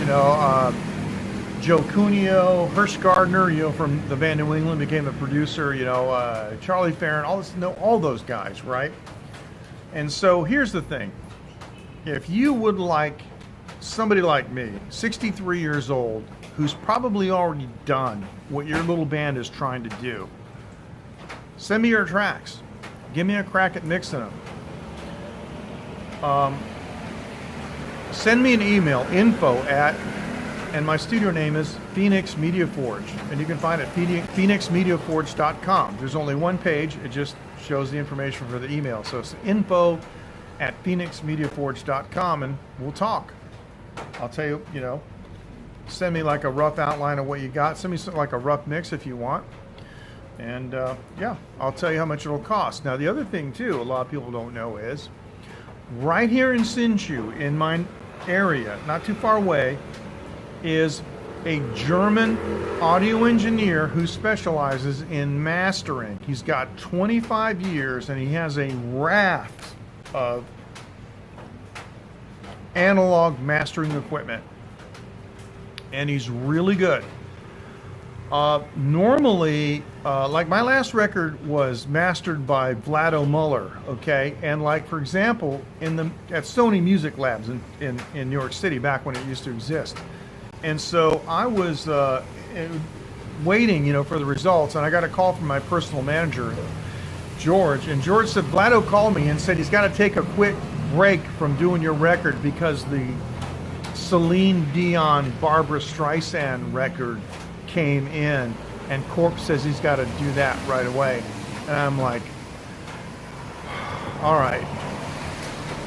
Joe Cuneo, Hirsch Gardner, from the band New England, became a producer, Charlie Farron, all those guys, right? And so here's the thing. If you would like somebody like me, 63 years old, who's probably already done what your little band is trying to do, send me your tracks. Give me a crack at mixing them. Send me an email, and my studio name is Phoenix Media Forge, and you can find it at phoenixmediaforge.com. There's only one page. It just shows the information for the email. So it's info@phoenixmediaforge.com, and we'll talk. I'll tell you, send me like a rough outline of what you got. Send me something like a rough mix if you want. And yeah, I'll tell you how much it'll cost. Now, the other thing too, a lot of people don't know is, right here in Hsinchu, in my area, not too far away, is a German audio engineer who specializes in mastering. He's got 25 years and he has a raft of analog mastering equipment. And he's really good. Normally, like my last record was mastered by Vlado Muller, okay? And like, for example, at Sony Music Labs in New York City, back when it used to exist. And so I was waiting, you know, for the results, and I got a call from my personal manager, George, and George said, Vlado called me and said he's got to take a quick break from doing your record because the Celine Dion, Barbara Streisand record came in, and Corp says he's got to do that right away. And I'm like, all right.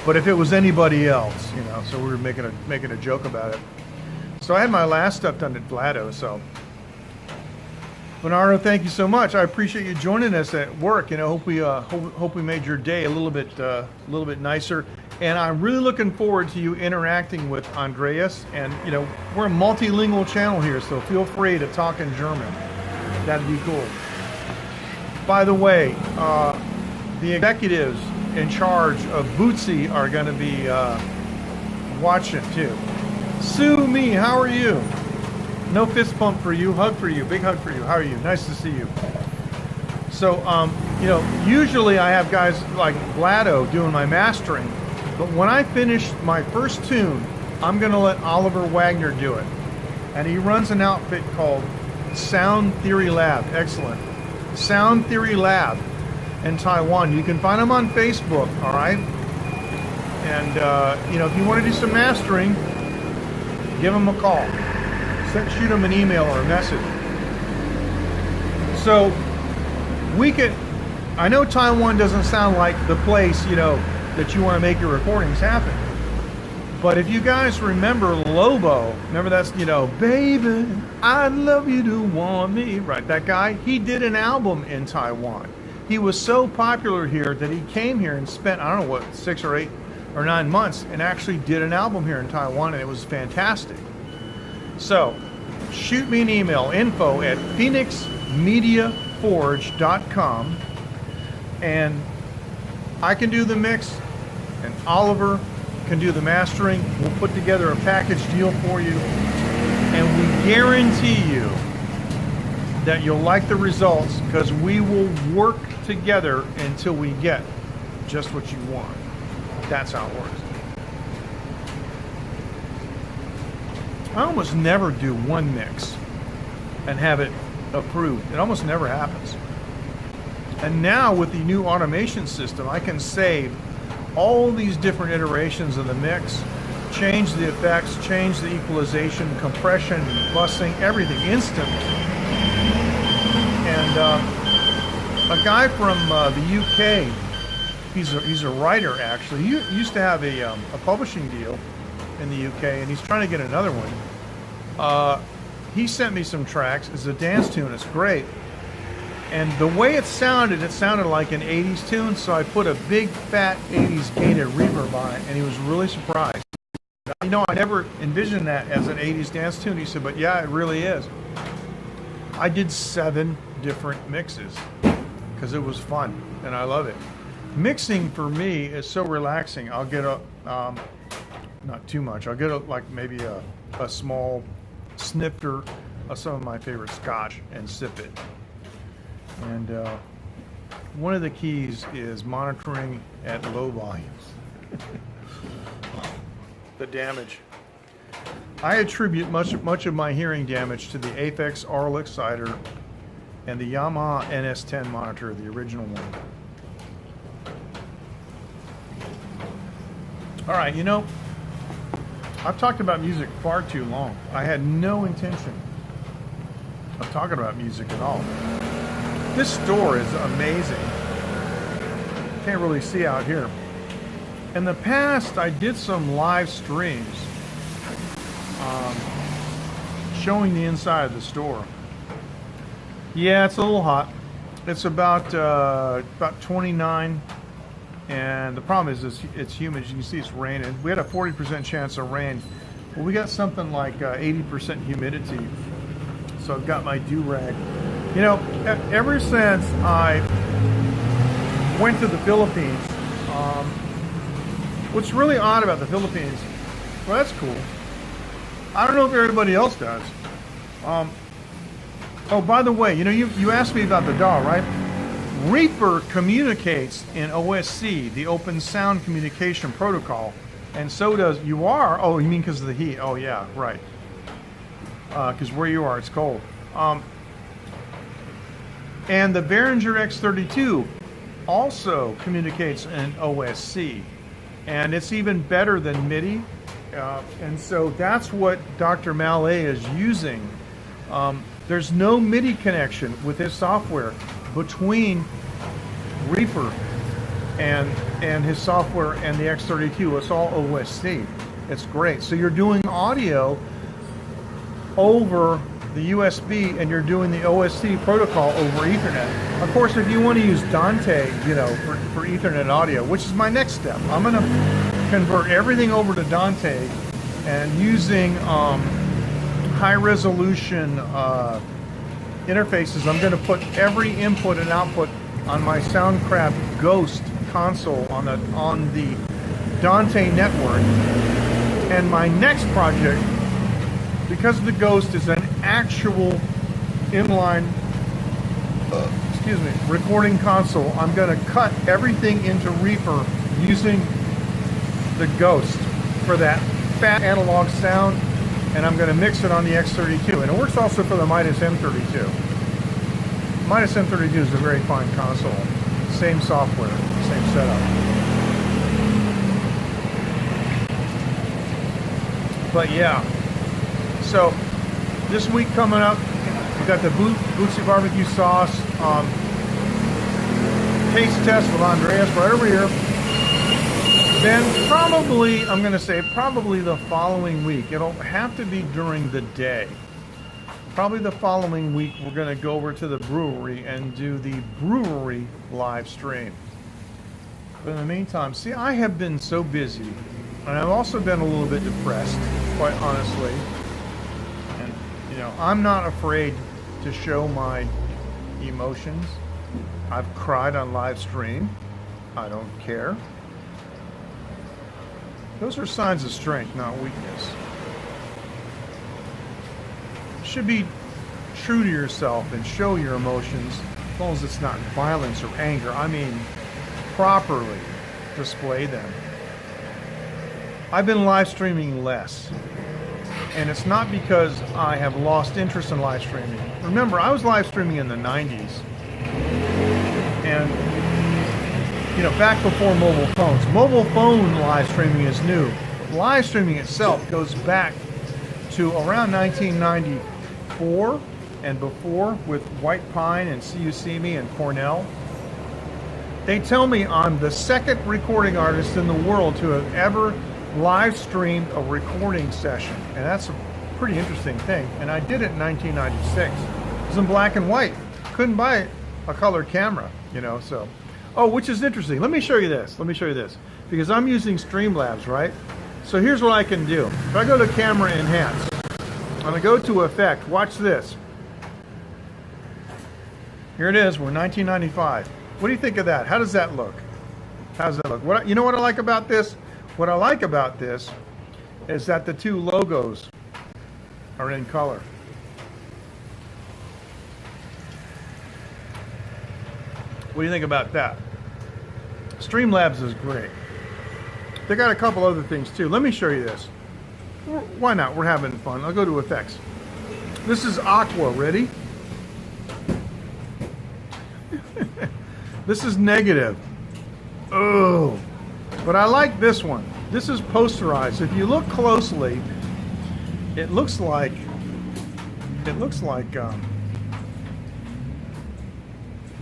But if it was anybody else, you know, so we were making a joke about it. So I had my last stuff done at Vlado. So Bernardo, thank you so much. I appreciate you joining us at work. You know, hope we made your day a little bit nicer. And I'm really looking forward to you interacting with Andreas. And you know, we're a multilingual channel here, so feel free to talk in German. That'd be cool. By the way, the executives in charge of Bootsy are going to be watching too. Sue Me, how are you? No fist bump for you, hug for you, big hug for you. How are you? Nice to see you. So, you know, usually I have guys like Vlado doing my mastering, but when I finish my first tune, I'm going to let Oliver Wagner do it. And he runs an outfit called Sound Theory Lab. Excellent. Sound Theory Lab in Taiwan. You can find them on Facebook, all right? And, you know, if you want to do some mastering, give them a call. Shoot them an email or a message. So, I know Taiwan doesn't sound like the place, you know, that you want to make your recordings happen. But if you guys remember Lobo, remember that's, you know, baby, I'd love you to want me, right? That guy, he did an album in Taiwan. He was so popular here that he came here and spent, I don't know what, 6 or 8 or 9 months and actually did an album here in Taiwan, and it was fantastic. So, shoot me an email, info@phoenixmediaforge.com, and I can do the mix, and Oliver can do the mastering. We'll put together a package deal for you, and we guarantee you that you'll like the results, because we will work together until we get just what you want. That's how it works. I almost never do one mix and have it approved. It almost never happens. And now with the new automation system, I can save all these different iterations of the mix, change the effects, change the equalization, compression, busing, everything instantly. And a guy from the UK, he's a writer actually. He used to have a publishing deal in the UK, and he's trying to get another one. He sent me some tracks. It's a dance tune. It's great. And the way it sounded like an 80s tune, so I put a big fat 80s gated reverb on it, and he was really surprised. You know, I never envisioned that as an 80s dance tune. He said, but yeah, it really is. I did 7 different mixes because it was fun, and I love it. Mixing for me is so relaxing. I'll get not too much. I'll get like maybe a small snifter of some of my favorite scotch and sip it. And one of the keys is monitoring at low volumes. The damage. I attribute much of my hearing damage to the Aphex Aural Exciter and the Yamaha NS10 monitor, the original one. All right, you know, I've talked about music far too long. I had no intention of talking about music at all. This store is amazing. Can't really see out here. In the past, I did some live streams showing the inside of the store. Yeah, it's a little hot. It's about 29, and the problem is it's humid. As you can see, it's raining. We had a 40% chance of rain. Well, we got something like 80% humidity. So I've got my do-rag. You know, ever since I went to the Philippines, what's really odd about the Philippines, well, that's cool. I don't know if everybody else does. Oh, by the way, you know, you asked me about the DAW, right? Reaper communicates in OSC, the Open Sound Communication Protocol, and so does UR. Oh, you mean because of the heat? Oh, yeah, right. Because where you are, it's cold. And the Behringer X32 also communicates in OSC, and it's even better than MIDI. And so that's what Dr. Mallet is using. There's no MIDI connection with his software between Reaper and his software and the X32. It's all OSC. It's great. So you're doing audio over the USB and you're doing the OSC protocol over Ethernet. Of course, if you want to use Dante, you know, for Ethernet audio, which is my next step, I'm going to convert everything over to Dante and using high resolution interfaces. I'm going to put every input and output on my Soundcraft Ghost console on the Dante network. And my next project, because the Ghost is an actual inline recording console, I'm going to cut everything into Reaper using the Ghost for that fat analog sound, and I'm going to mix it on the X32. And it works also for the Midas M32. Midas M32 is a very fine console. Same software, same setup. But yeah, so this week coming up, we got the Bootsy barbecue sauce taste test with Andreas right over here. Then probably, I'm going to say probably the following week. It'll have to be during the day. Probably the following week, we're going to go over to the brewery and do the brewery live stream. But in the meantime, see, I have been so busy, and I've also been a little bit depressed, quite honestly. And, you know, I'm not afraid to show my emotions. I've cried on live stream. I don't care. Those are signs of strength, not weakness. You should be true to yourself and show your emotions, as long as it's not violence or anger. I mean, properly display them. I've been live streaming less, and it's not because I have lost interest in live streaming. Remember, I was live streaming in the 90s, and you know, back before mobile phones. Mobile phone live streaming is new. Live streaming itself goes back to around 1994 and before with White Pine and See You See Me and Cornell. They tell me I'm the second recording artist in the world to have ever live streamed a recording session. And that's a pretty interesting thing. And I did it in 1996. It was in black and white. Couldn't buy a color camera, you know, so. Oh, which is interesting. Let me show you this. Let me show you this. Because I'm using Streamlabs, right? So here's what I can do. If I go to Camera Enhance, I'm going to go to Effect. Watch this. Here it is. We're 1995. What do you think of that? How does that look? How does that look? You know what I like about this? What I like about this is that the two logos are in color. What do you think about that? Streamlabs is great. They got a couple other things too. Let me show you this. Why not? We're having fun. I'll go to Effects. This is Aqua. Ready? This is negative. Oh, but I like this one. This is posterized. If you look closely, it looks like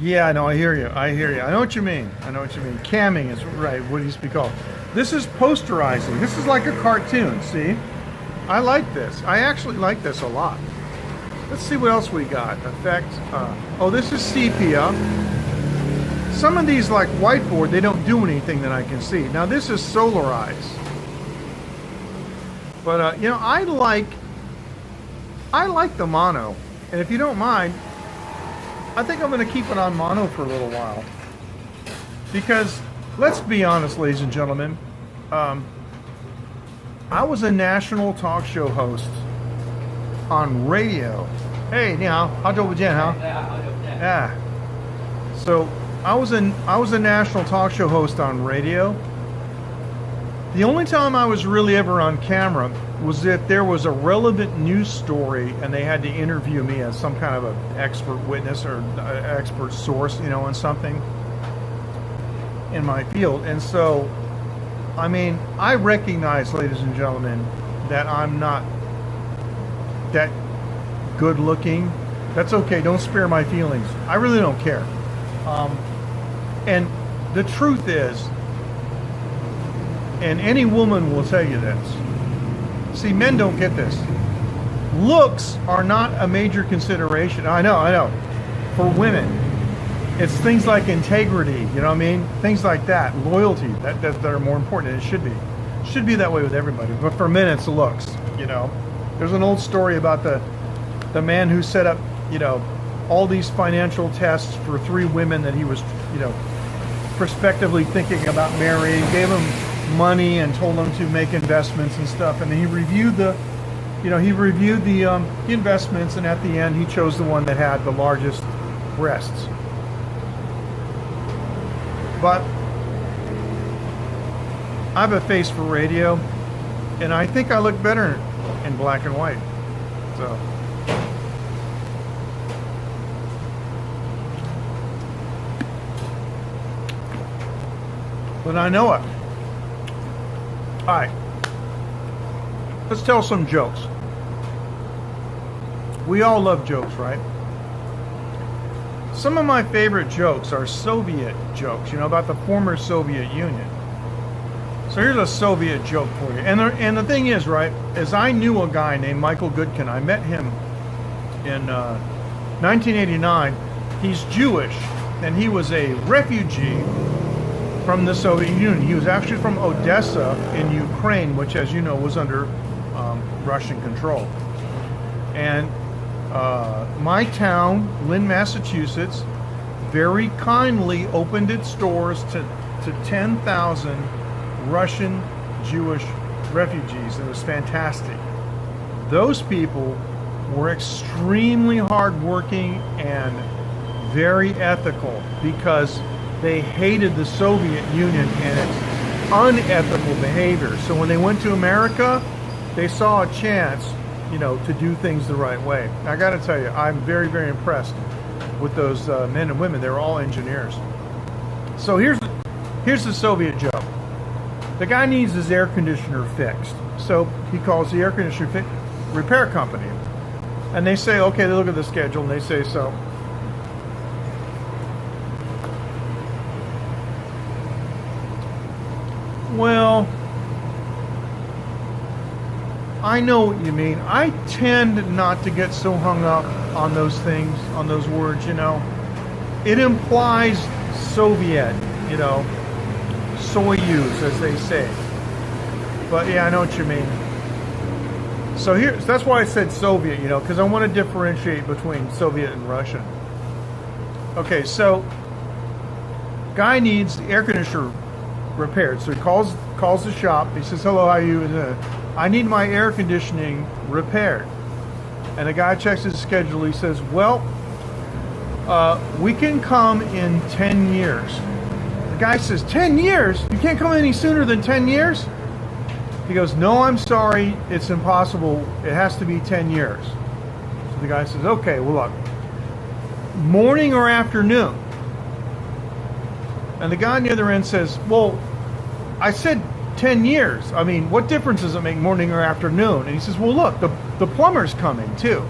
yeah, I know. I hear you. I hear you. I know what you mean. I know what you mean. Camming is right. What it used to be called. This is posterizing. This is like a cartoon. See, I like this. I actually like this a lot. Let's see what else we got. Effect. Oh, this is sepia. Some of these, like whiteboard, they don't do anything that I can see. Now this is solarize. But you know, I like the mono. And if you don't mind, I think I'm going to keep it on mono for a little while. Because let's be honest, ladies and gentlemen, I was a national talk show host on radio. Hey, 你好，好久不见, huh? Yeah. So I was a national talk show host on radio. The only time I was really ever on camera was if there was a relevant news story and they had to interview me as some kind of an expert witness or expert source, you know, on something in my field. And so, I mean, I recognize, ladies and gentlemen, that I'm not that good looking. That's okay. Don't spare my feelings. I really don't care. And the truth is, and any woman will tell you this. See, men don't get this. Looks are not a major consideration. I know. For women, it's things like integrity, you know what I mean? Things like that, loyalty, that are more important, and it should be. It should be that way with everybody. But for men, it's looks, you know? There's an old story about the man who set up, you know, all these financial tests for 3 women that he was, you know, prospectively thinking about marrying, gave them money and told them to make investments and stuff, and he reviewed the investments, and at the end he chose the one that had the largest breasts. But I have a face for radio, and I think I look better in black and white. So but I know it. Alright, let's tell some jokes. We all love jokes, right? Some of my favorite jokes are Soviet jokes, you know, about the former Soviet Union. So here's a Soviet joke for you. And the thing is, right, is I knew a guy named Michael Goodkin. I met him in 1989. He's Jewish, and he was a refugee from the Soviet Union. He was actually from Odessa in Ukraine, which, as you know, was under Russian control. And my town, Lynn, Massachusetts, very kindly opened its doors to 10,000 Russian Jewish refugees. It was fantastic. Those people were extremely hardworking and very ethical because they hated the Soviet Union and its unethical behavior. So when they went to America, they saw a chance, you know, to do things the right way. I got to tell you, I'm very, very impressed with those men and women. They were all engineers. So here's the Soviet joke. The guy needs his air conditioner fixed. So he calls the air conditioner repair company. And they say, okay, they look at the schedule and they say, so well, I know what you mean. I tend not to get so hung up on those things, on those words, you know. It implies Soviet, you know, Soyuz, as they say. But yeah, I know what you mean. So that's why I said Soviet, you know, because I want to differentiate between Soviet and Russian. Okay, so guy needs the air conditioner repaired. So he calls the shop. He says, hello, how are you? I need my air conditioning repaired. And the guy checks his schedule. He says, well, we can come in 10 years. The guy says, 10 years? You can't come any sooner than 10 years? He goes, no, I'm sorry. It's impossible. It has to be 10 years. So the guy says, okay, well, look, morning or afternoon? And the guy on the other end says, well, I said 10 years. I mean, what difference does it make morning or afternoon? And he says, well, look, the plumber's coming too.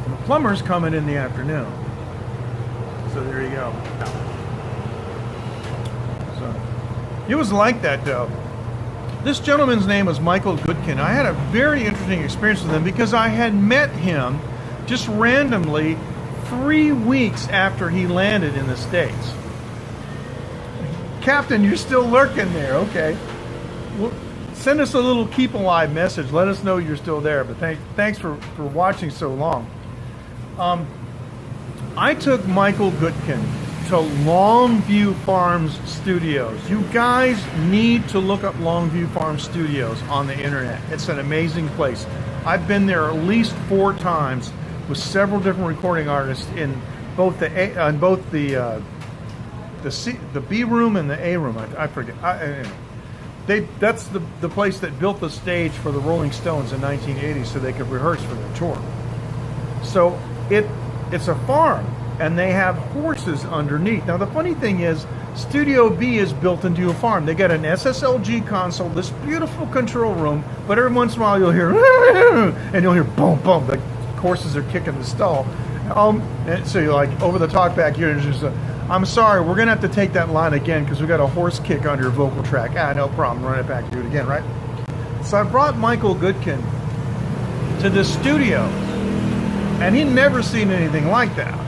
And the plumber's coming in the afternoon. So there you go. So It was like that, though. This gentleman's name was Michael Goodkin. I had a very interesting experience with him because I had met him just randomly 3 weeks after he landed in the States. Captain, you're still lurking there. Okay. Well, send us a little keep alive message. Let us know you're still there. But thanks for watching so long. I took Michael Goodkin to Longview Farms Studios. You guys need to look up Longview Farms Studios on the internet. It's an amazing place. I've been there at least 4 times with several different recording artists in both the B room and the A room. I forget. That's the place that built the stage for the Rolling Stones in 1980 so they could rehearse for their tour. So it's a farm, and they have horses underneath. Now the funny thing is, Studio B is built into a farm. They got an SSLG console, this beautiful control room, but every once in a while you'll hear and you'll hear boom, boom. The horses are kicking the stall. And so you're like over the talkback here, there's just I'm sorry, we're gonna have to take that line again because we got a horse kick under your vocal track. No problem, run it back, do it again, right? So I brought Michael Goodkin to the studio, and he'd never seen anything like that.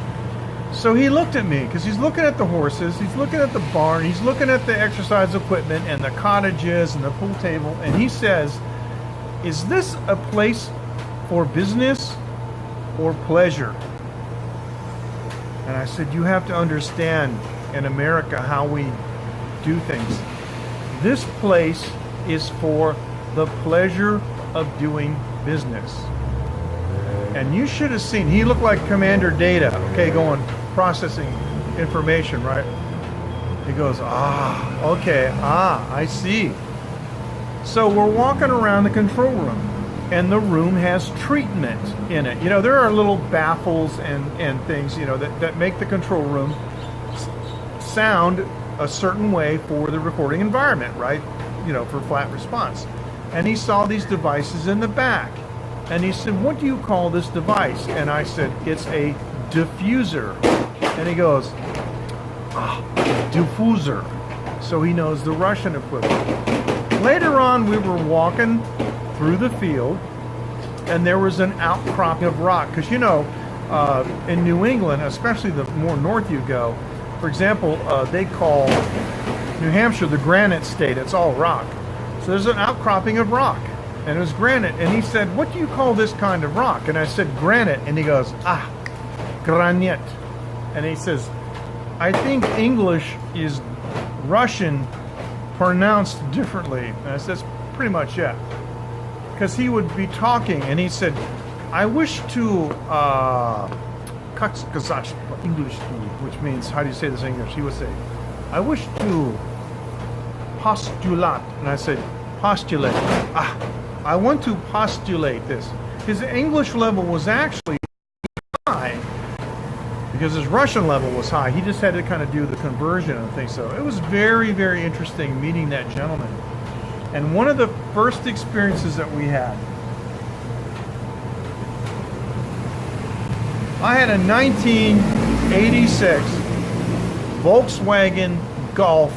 So he looked at me because he's looking at the horses, he's looking at the barn, he's looking at the exercise equipment and the cottages and the pool table, and he says, "Is this a place for business or pleasure?" And I said, "You have to understand in America how we do things. This place is for the pleasure of doing business." And you should have seen, he looked like Commander Data, okay, going processing information, right? He goes, okay, I see. So we're walking around the control room, and the room has treatment in it. You know, there are little baffles and things, you know, that make the control room sound a certain way for the recording environment, right? You know, for flat response. And he saw these devices in the back. And he said, "What do you call this device?" And I said, "It's a diffuser." And he goes, diffuser. So he knows the Russian equivalent. Later on, we were walking through the field, and there was an outcropping of rock. Because, you know, in New England, especially the more north you go, for example, they call New Hampshire the granite state. It's all rock. So there's an outcropping of rock, and it was granite. And he said, "What do you call this kind of rock?" And I said, "Granite." And he goes, granite. And he says, "I think English is Russian pronounced differently." And I said, "That's pretty much it." Because he would be talking, and he said, "I wish to English, which means, how do you say this in English?" He would say, "I wish to postulate." And I said, "Postulate." I want to postulate this. His English level was actually high because his Russian level was high. He just had to kind of do the conversion and things. So it was very, very interesting meeting that gentleman. And one of the first experiences that we had, I had a 1986 Volkswagen Golf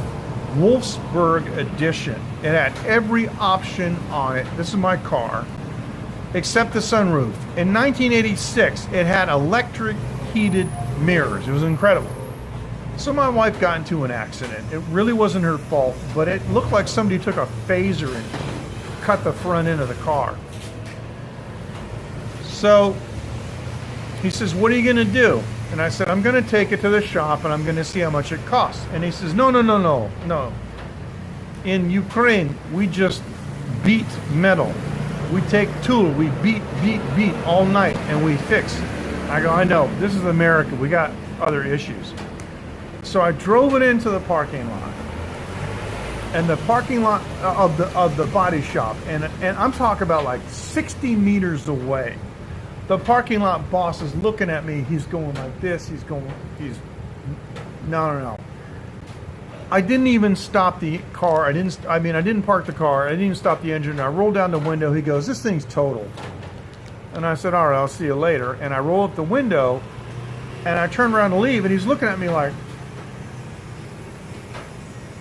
Wolfsburg edition. It had every option on it. This is my car, except the sunroof. In 1986, it had electric heated mirrors. It was incredible. So my wife got into an accident. It really wasn't her fault, but it looked like somebody took a phaser and cut the front end of the car. So he says, "What are you going to do?" And I said, "I'm going to take it to the shop and I'm going to see how much it costs." And he says, No. In Ukraine, we just beat metal. We take tool, we beat all night, and we fix. I go, "I know, this is America. We got other issues." So I drove it into the parking lot, and the parking lot of the body shop, and I'm talking about like 60 meters away. The parking lot boss is looking at me. He's going like this. No. I didn't even stop the car. I didn't park the car. I didn't even stop the engine. I rolled down the window. He goes, "This thing's totaled." And I said, "All right, I'll see you later." And I roll up the window, and I turned around to leave, and he's looking at me like,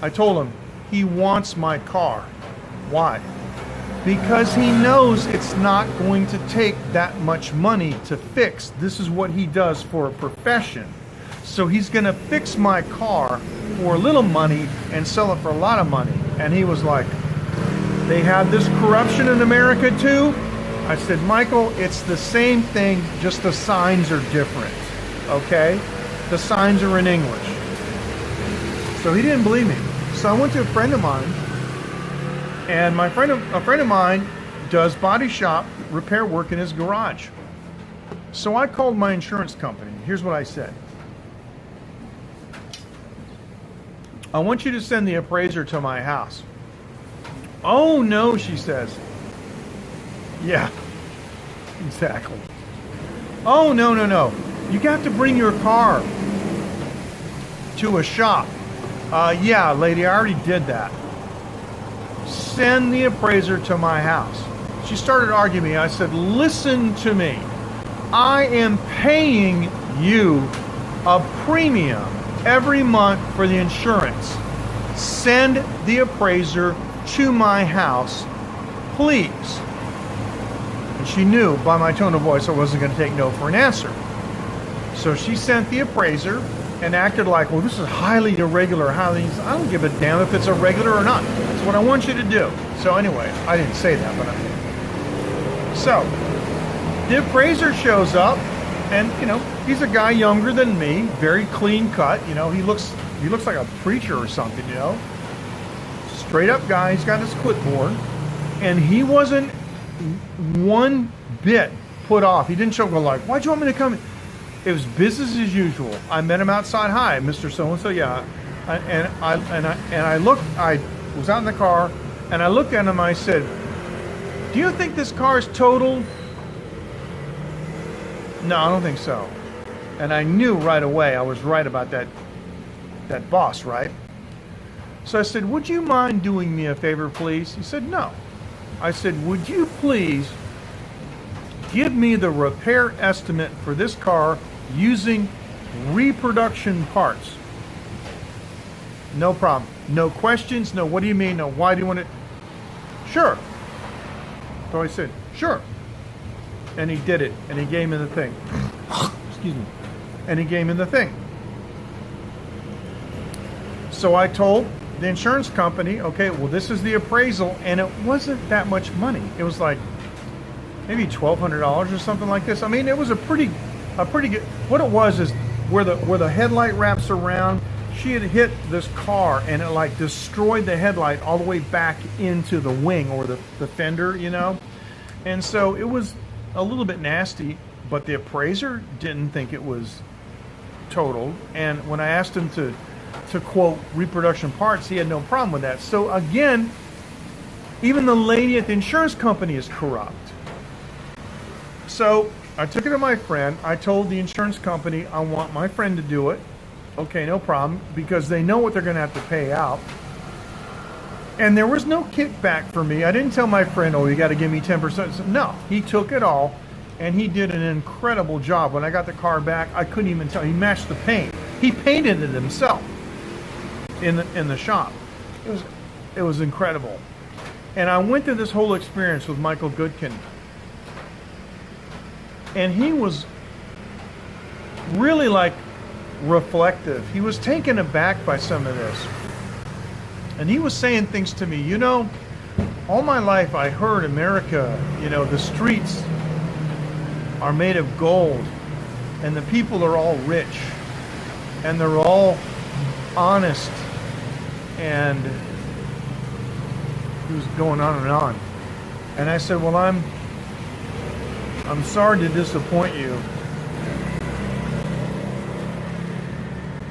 I told him, He wants my car. Why? Because he knows it's not going to take that much money to fix. This is what he does for a profession. So he's going to fix my car for a little money and sell it for a lot of money. And he was like, they have this corruption in America too? I said, Michael, it's the same thing, just the signs are different, okay? The signs are in English. So he didn't believe me. So I went to a friend of mine, and a friend of mine does body shop repair work in his garage. So I called my insurance company. Here's what I said. I want you to send the appraiser to my house. Oh no, she says. Yeah, exactly. Oh no. You got to bring your car to a shop. Yeah, lady, I already did that. Send the appraiser to my house. She started arguing me. I said, listen to me. I am paying you a premium every month for the insurance. Send the appraiser to my house, please. And she knew by my tone of voice I wasn't going to take no for an answer. So she sent the appraiser and acted like, well, this is highly irregular. I don't give a damn if it's irregular or not. That's what I want you to do. So anyway, I didn't say that, but so the appraiser shows up, and he's a guy younger than me, very clean cut. He looks like a preacher or something. Straight up guy. He's got his clipboard, and he wasn't one bit put off. He didn't show up and go like, why'd you want me to come in? It was business as usual. I met him outside. Hi, Mr. So-and-so. Yeah. I was out in the car, and I looked at him. I said, do you think this car is totaled? No, I don't think so. And I knew right away I was right about that boss, right? So I said, would you mind doing me a favor, please? He said, no. I said, would you please give me the repair estimate for this car using reproduction parts? No problem. No questions. No, what do you mean? No, why do you want it? Sure. So I said, sure. And he did it. And he gave me the thing. Excuse me. And he gave me the thing. So I told the insurance company, okay, well, this is the appraisal. And it wasn't that much money. It was like maybe $1,200 or something like this. I mean, it was a pretty good. What it was is where the headlight wraps around. She had hit this car and it like destroyed the headlight all the way back into the wing or the fender, And so it was a little bit nasty, but the appraiser didn't think it was totaled. And when I asked him to quote reproduction parts, he had no problem with that. So again, even the lady at the insurance company is corrupt. So I took it to my friend. I told the insurance company I want my friend to do it. Okay, no problem, because they know what they're going to have to pay out. And there was no kickback for me. I didn't tell my friend, oh, you got to give me 10%. No, he took it all, and he did an incredible job. When I got the car back, I couldn't even tell. He matched the paint. He painted it himself in the shop. It was incredible. And I went through this whole experience with Michael Goodkin. And he was really like reflective. He was taken aback by some of this. And he was saying things to me, all my life I heard America, the streets are made of gold and the people are all rich and they're all honest, and he was going on and on. And I said, well, I'm sorry to disappoint you,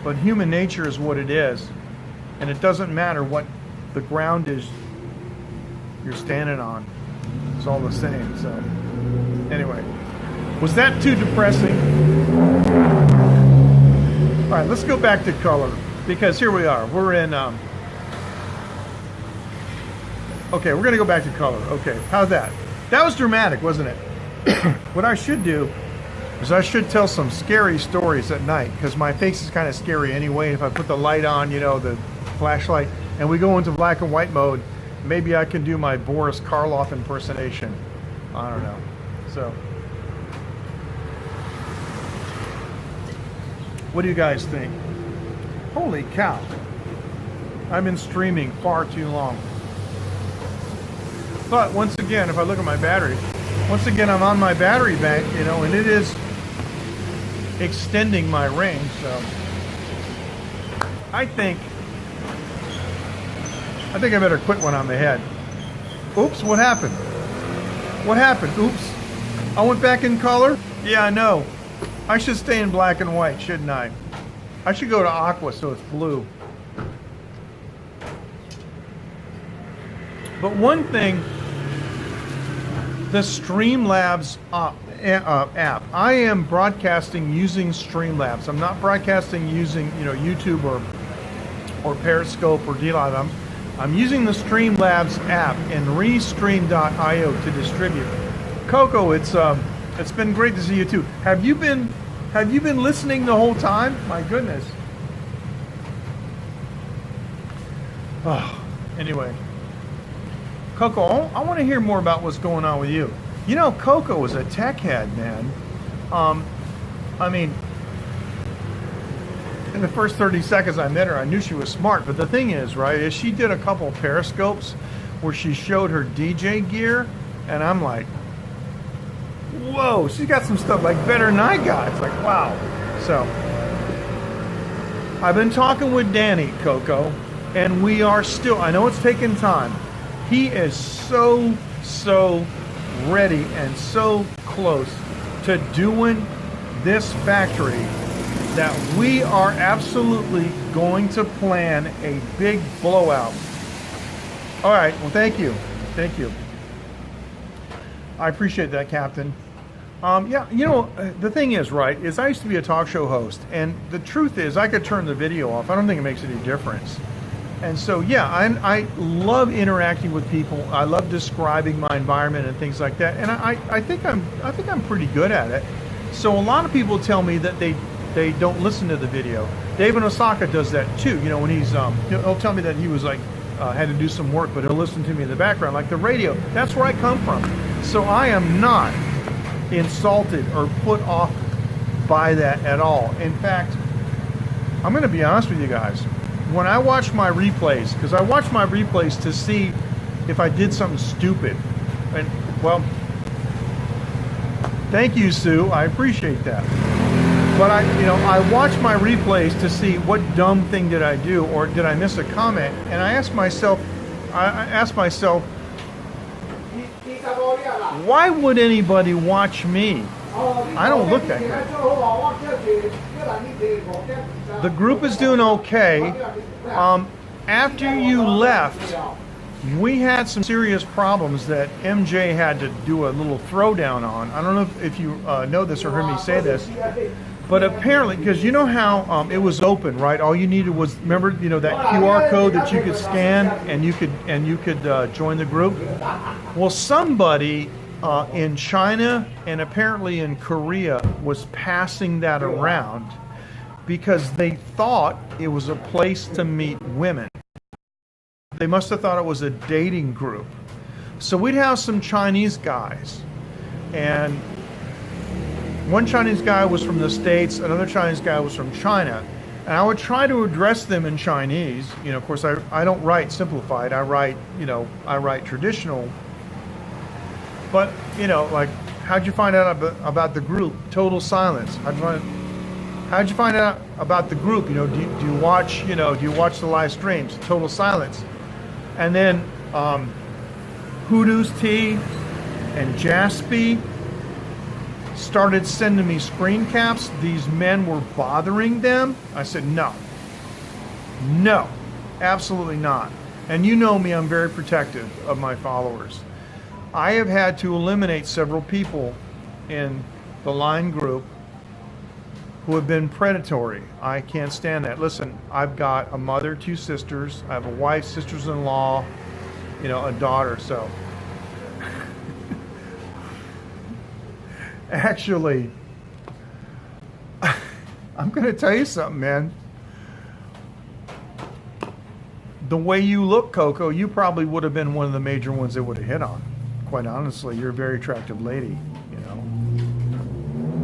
but human nature is what it is, and it doesn't matter what the ground is you're standing on. It's all the same. So anyway, was that too depressing? All right, let's go back to color, because here we are. We're in okay, we're gonna go back to color. Okay, how's that? That was dramatic, wasn't it? What I should do is I should tell some scary stories at night, because my face is kind of scary anyway. If I put the light on, the flashlight, and we go into black and white mode, maybe I can do my Boris Karloff impersonation. I don't know. So, what do you guys think? Holy cow. I've been streaming far too long. But once again, if I look at my battery, once again, I'm on my battery bank, you know, and it is extending my range, so I think I better quit one on the head. Oops, what happened? What happened? Oops. I went back in color? Yeah, I know. I should stay in black and white, shouldn't I? I should go to aqua so it's blue. But one thing, the Streamlabs app. I am broadcasting using Streamlabs. I'm not broadcasting using, you know, YouTube or Periscope or DLive. I'm using the Streamlabs app and Restream.io to distribute. Coco, it's been great to see you too. Have you been listening the whole time? My goodness. Oh, anyway. Coco, I want to hear more about what's going on with you. You know, Coco is a tech head, man. I mean, in the first 30 seconds I met her, I knew she was smart. But the thing is, right, is she did a couple periscopes where she showed her DJ gear, and I'm like, whoa, she's got some stuff like better than I got. It's like, wow. So, I've been talking with Danny, Coco, and we are still, I know it's taken time. He is so ready and so close to doing this factory that we are absolutely going to plan a big blowout. All right, well, thank you. Thank you. I appreciate that, Captain. Yeah, you know, the thing is, right, is I used to be a talk show host, and the truth is I could turn the video off. I don't think it makes any difference. And so, yeah, I love interacting with people. I love describing my environment and things like that. And I think I'm pretty good at it. So a lot of people tell me that they don't listen to the video. David Osaka does that too. You know, when he's he'll tell me that he was like had to do some work, but he'll listen to me in the background, like the radio. That's where I come from. So I am not insulted or put off by that at all. In fact, I'm going to be honest with you guys. When I watch my replays, because I watch my replays to see if I did something stupid, and well, thank you, Sue. I appreciate that. But I watch my replays to see what dumb thing did I do, or did I miss a comment? And I ask myself, why would anybody watch me? I don't look that good. The group is doing okay. After you left, we had some serious problems that MJ had to do a little throwdown on. I don't know if you know this or heard me say this, but apparently, because you know how it was open, right? All you needed was, remember, you know, that QR code that you could scan and you could join the group. Well, somebody in China and apparently in Korea was passing that around because they thought it was a place to meet women. They must have thought it was a dating group. So we'd have some Chinese guys, and one Chinese guy was from the States, another Chinese guy was from China, and I would try to address them in Chinese. You know, of course, I don't write simplified. I write traditional. But, you know, like, how'd you find out about the group? Total silence. How'd you find out about the group? You know, do you watch the live streams? Total silence. And then Hoodoo's Tea and Jaspy started sending me screen caps. These men were bothering them. I said, no, absolutely not. And you know me, I'm very protective of my followers. I have had to eliminate several people in the Line group who have been predatory. I can't stand that. Listen, I've got a mother, 2 sisters. I have a wife, sisters-in-law, you know, a daughter. So actually, I'm going to tell you something, man. the way you look, Coco, you probably would have been one of the major ones they would have hit on. Quite honestly, you're a very attractive lady, you know.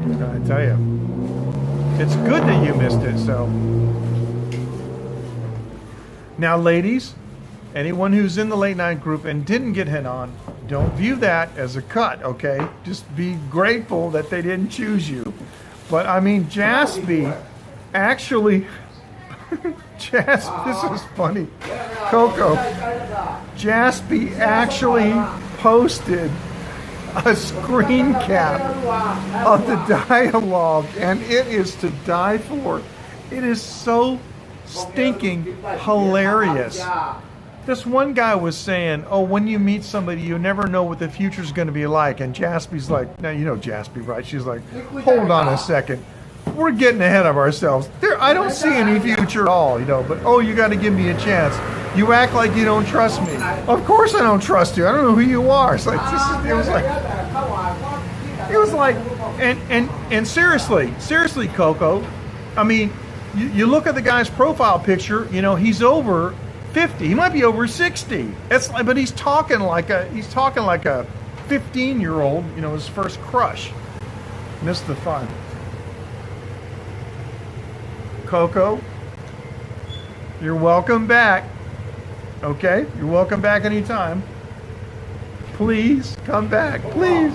What can I tell you? It's good that you missed it, so. Now, ladies, anyone who's in the late night group and didn't get hit on, don't view that as a cut, okay? Just be grateful that they didn't choose you. But I mean, Jaspy actually, this is funny. Coco, Jaspy actually posted a screen cap of the dialogue, and it is to die for. It is so stinking hilarious. This one guy was saying, oh, when you meet somebody, you never know what the future's going to be like. And Jaspy's like, now you know Jaspy, right? She's like, hold on a second. We're getting ahead of ourselves. I don't see any future at all, you know, but oh, you got to give me a chance. You act like you don't trust me. Of course I don't trust you. I don't know who you are. It's like, it was like, and seriously, Coco, I mean, you look at the guy's profile picture, you know, he's over 50. He might be over 60. But he's talking like a 15-year-old, you know, his first crush. Missed the fun. Coco, you're welcome back. Okay? You're welcome back anytime. Please come back. Please.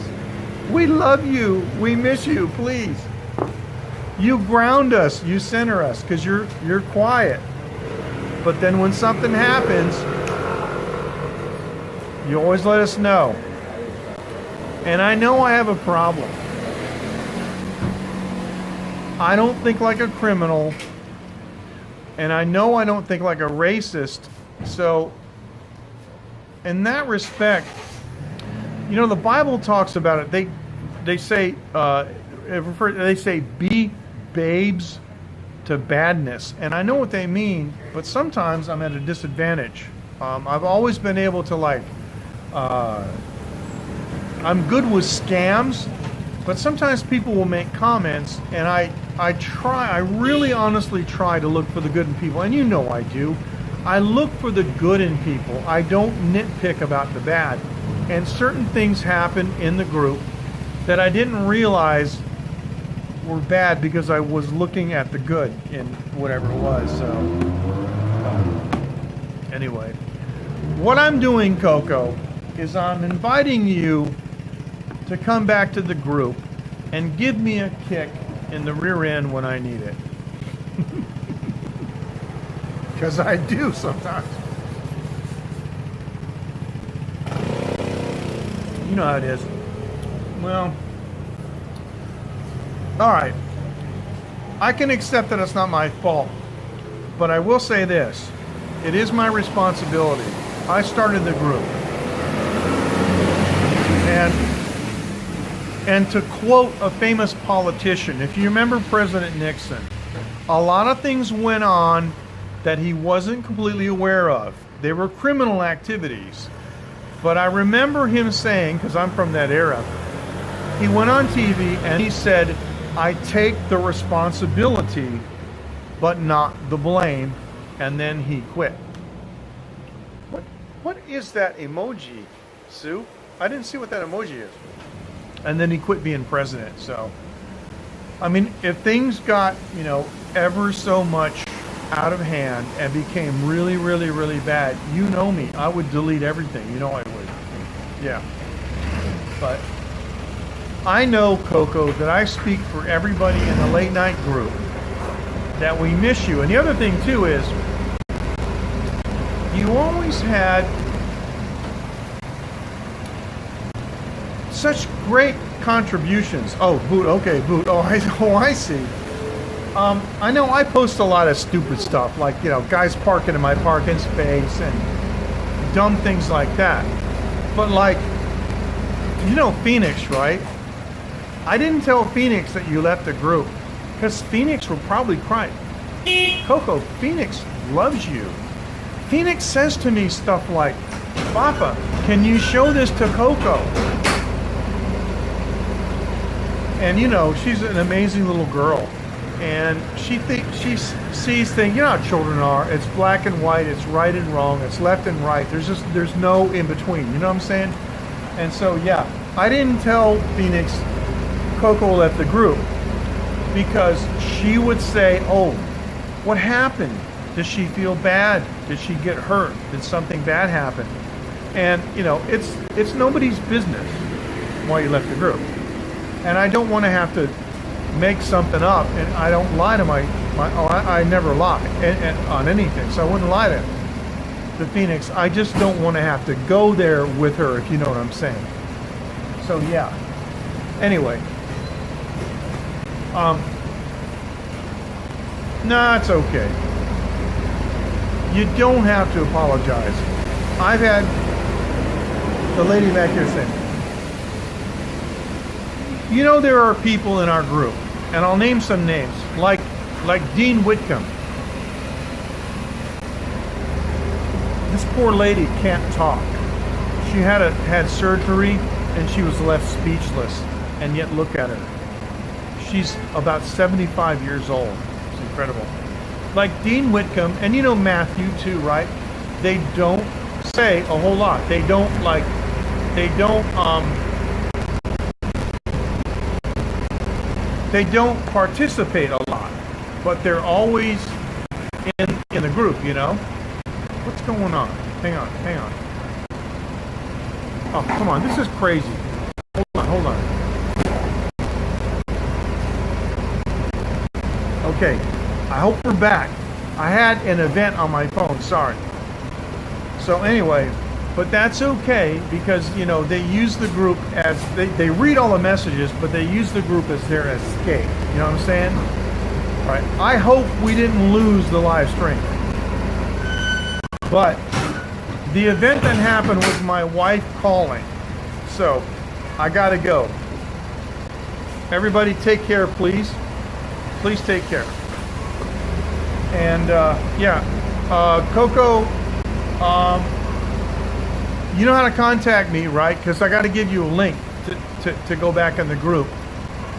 We love you. We miss you. Please. You ground us. You center us because you're quiet. But then when something happens, you always let us know. And I know I have a problem. I don't think like a criminal. And I know I don't think like a racist. So, in that respect, you know, the Bible talks about it. They say be babes to badness, and I know what they mean. But sometimes I'm at a disadvantage. I've always been able to I'm good with scams, but sometimes people will make comments, and I really honestly try to look for the good in people, and you know I do. I look for the good in people. I don't nitpick about the bad. And certain things happen in the group that I didn't realize were bad because I was looking at the good in whatever it was. So, anyway, what I'm doing, Coco, is I'm inviting you to come back to the group and give me a kick in the rear end when I need it. Because I do sometimes. You know how it is. Well, all right. I can accept that it's not my fault. But I will say this. It is my responsibility. I started the group. And to quote a famous politician, if you remember President Nixon, a lot of things went on that he wasn't completely aware of. They were criminal activities. But I remember him saying, because I'm from that era, he went on TV and he said, I take the responsibility, but not the blame, and then he quit. What is that emoji, Sue? I didn't see what that emoji is. And then he quit being president. So, I mean, if things got, you know, ever so much out of hand and became really, really, really bad, you know me, I would delete everything. You know I would. Yeah. But I know, Coco, that I speak for everybody in the late night group that we miss you. And the other thing, too, is you always had such great contributions. Oh, Boot. Okay, Boot. Oh, I see. I know I post a lot of stupid stuff, like, you know, guys parking in my parking space and dumb things like that. But, like, you know Phoenix, right? I didn't tell Phoenix that you left the group because Phoenix would probably cry. Coco, Phoenix loves you. Phoenix says to me stuff like, Papa, can you show this to Coco? And, you know, she's an amazing little girl. and sees things. You know how children are. It's black and white. It's right and wrong. It's left and right. There's no in between. You know what I'm saying? And so yeah, I didn't tell Phoenix Coco left the group because she would say, "Oh, what happened? Does she feel bad? Did she get hurt? Did something bad happen?" And you know, it's nobody's business why you left the group. And I don't want to have to make something up, and I don't lie to I never lie on anything, so I wouldn't lie to Phoenix. I just don't want to have to go there with her, if you know what I'm saying. So yeah. Anyway, nah, it's okay. You don't have to apologize. I've had the lady back here say, you know, there are people in our group, and I'll name some names, like Dean Whitcomb. This poor lady can't talk. She had surgery, and she was left speechless. And yet, look at her. She's about 75 years old. It's incredible. Like Dean Whitcomb, and you know Matthew too, right? They don't say a whole lot. They don't participate a lot, but they're always in the group, you know? What's going on? Hang on. Oh, come on, this is crazy. Hold on. Okay, I hope we're back. I had an event on my phone, sorry. So anyway, but that's okay because, you know, they use the group as, they read all the messages, but they use the group as their escape. You know what I'm saying? All right. I hope we didn't lose the live stream. But the event that happened was my wife calling. So I got to go. Everybody take care, please. Please take care. And Coco, you know how to contact me, right? Because I got to give you a link to go back in the group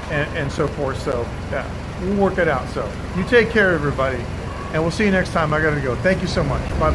and so forth. So yeah, we'll work it out. So you take care, everybody, and we'll see you next time. I got to go. Thank you so much. Bye.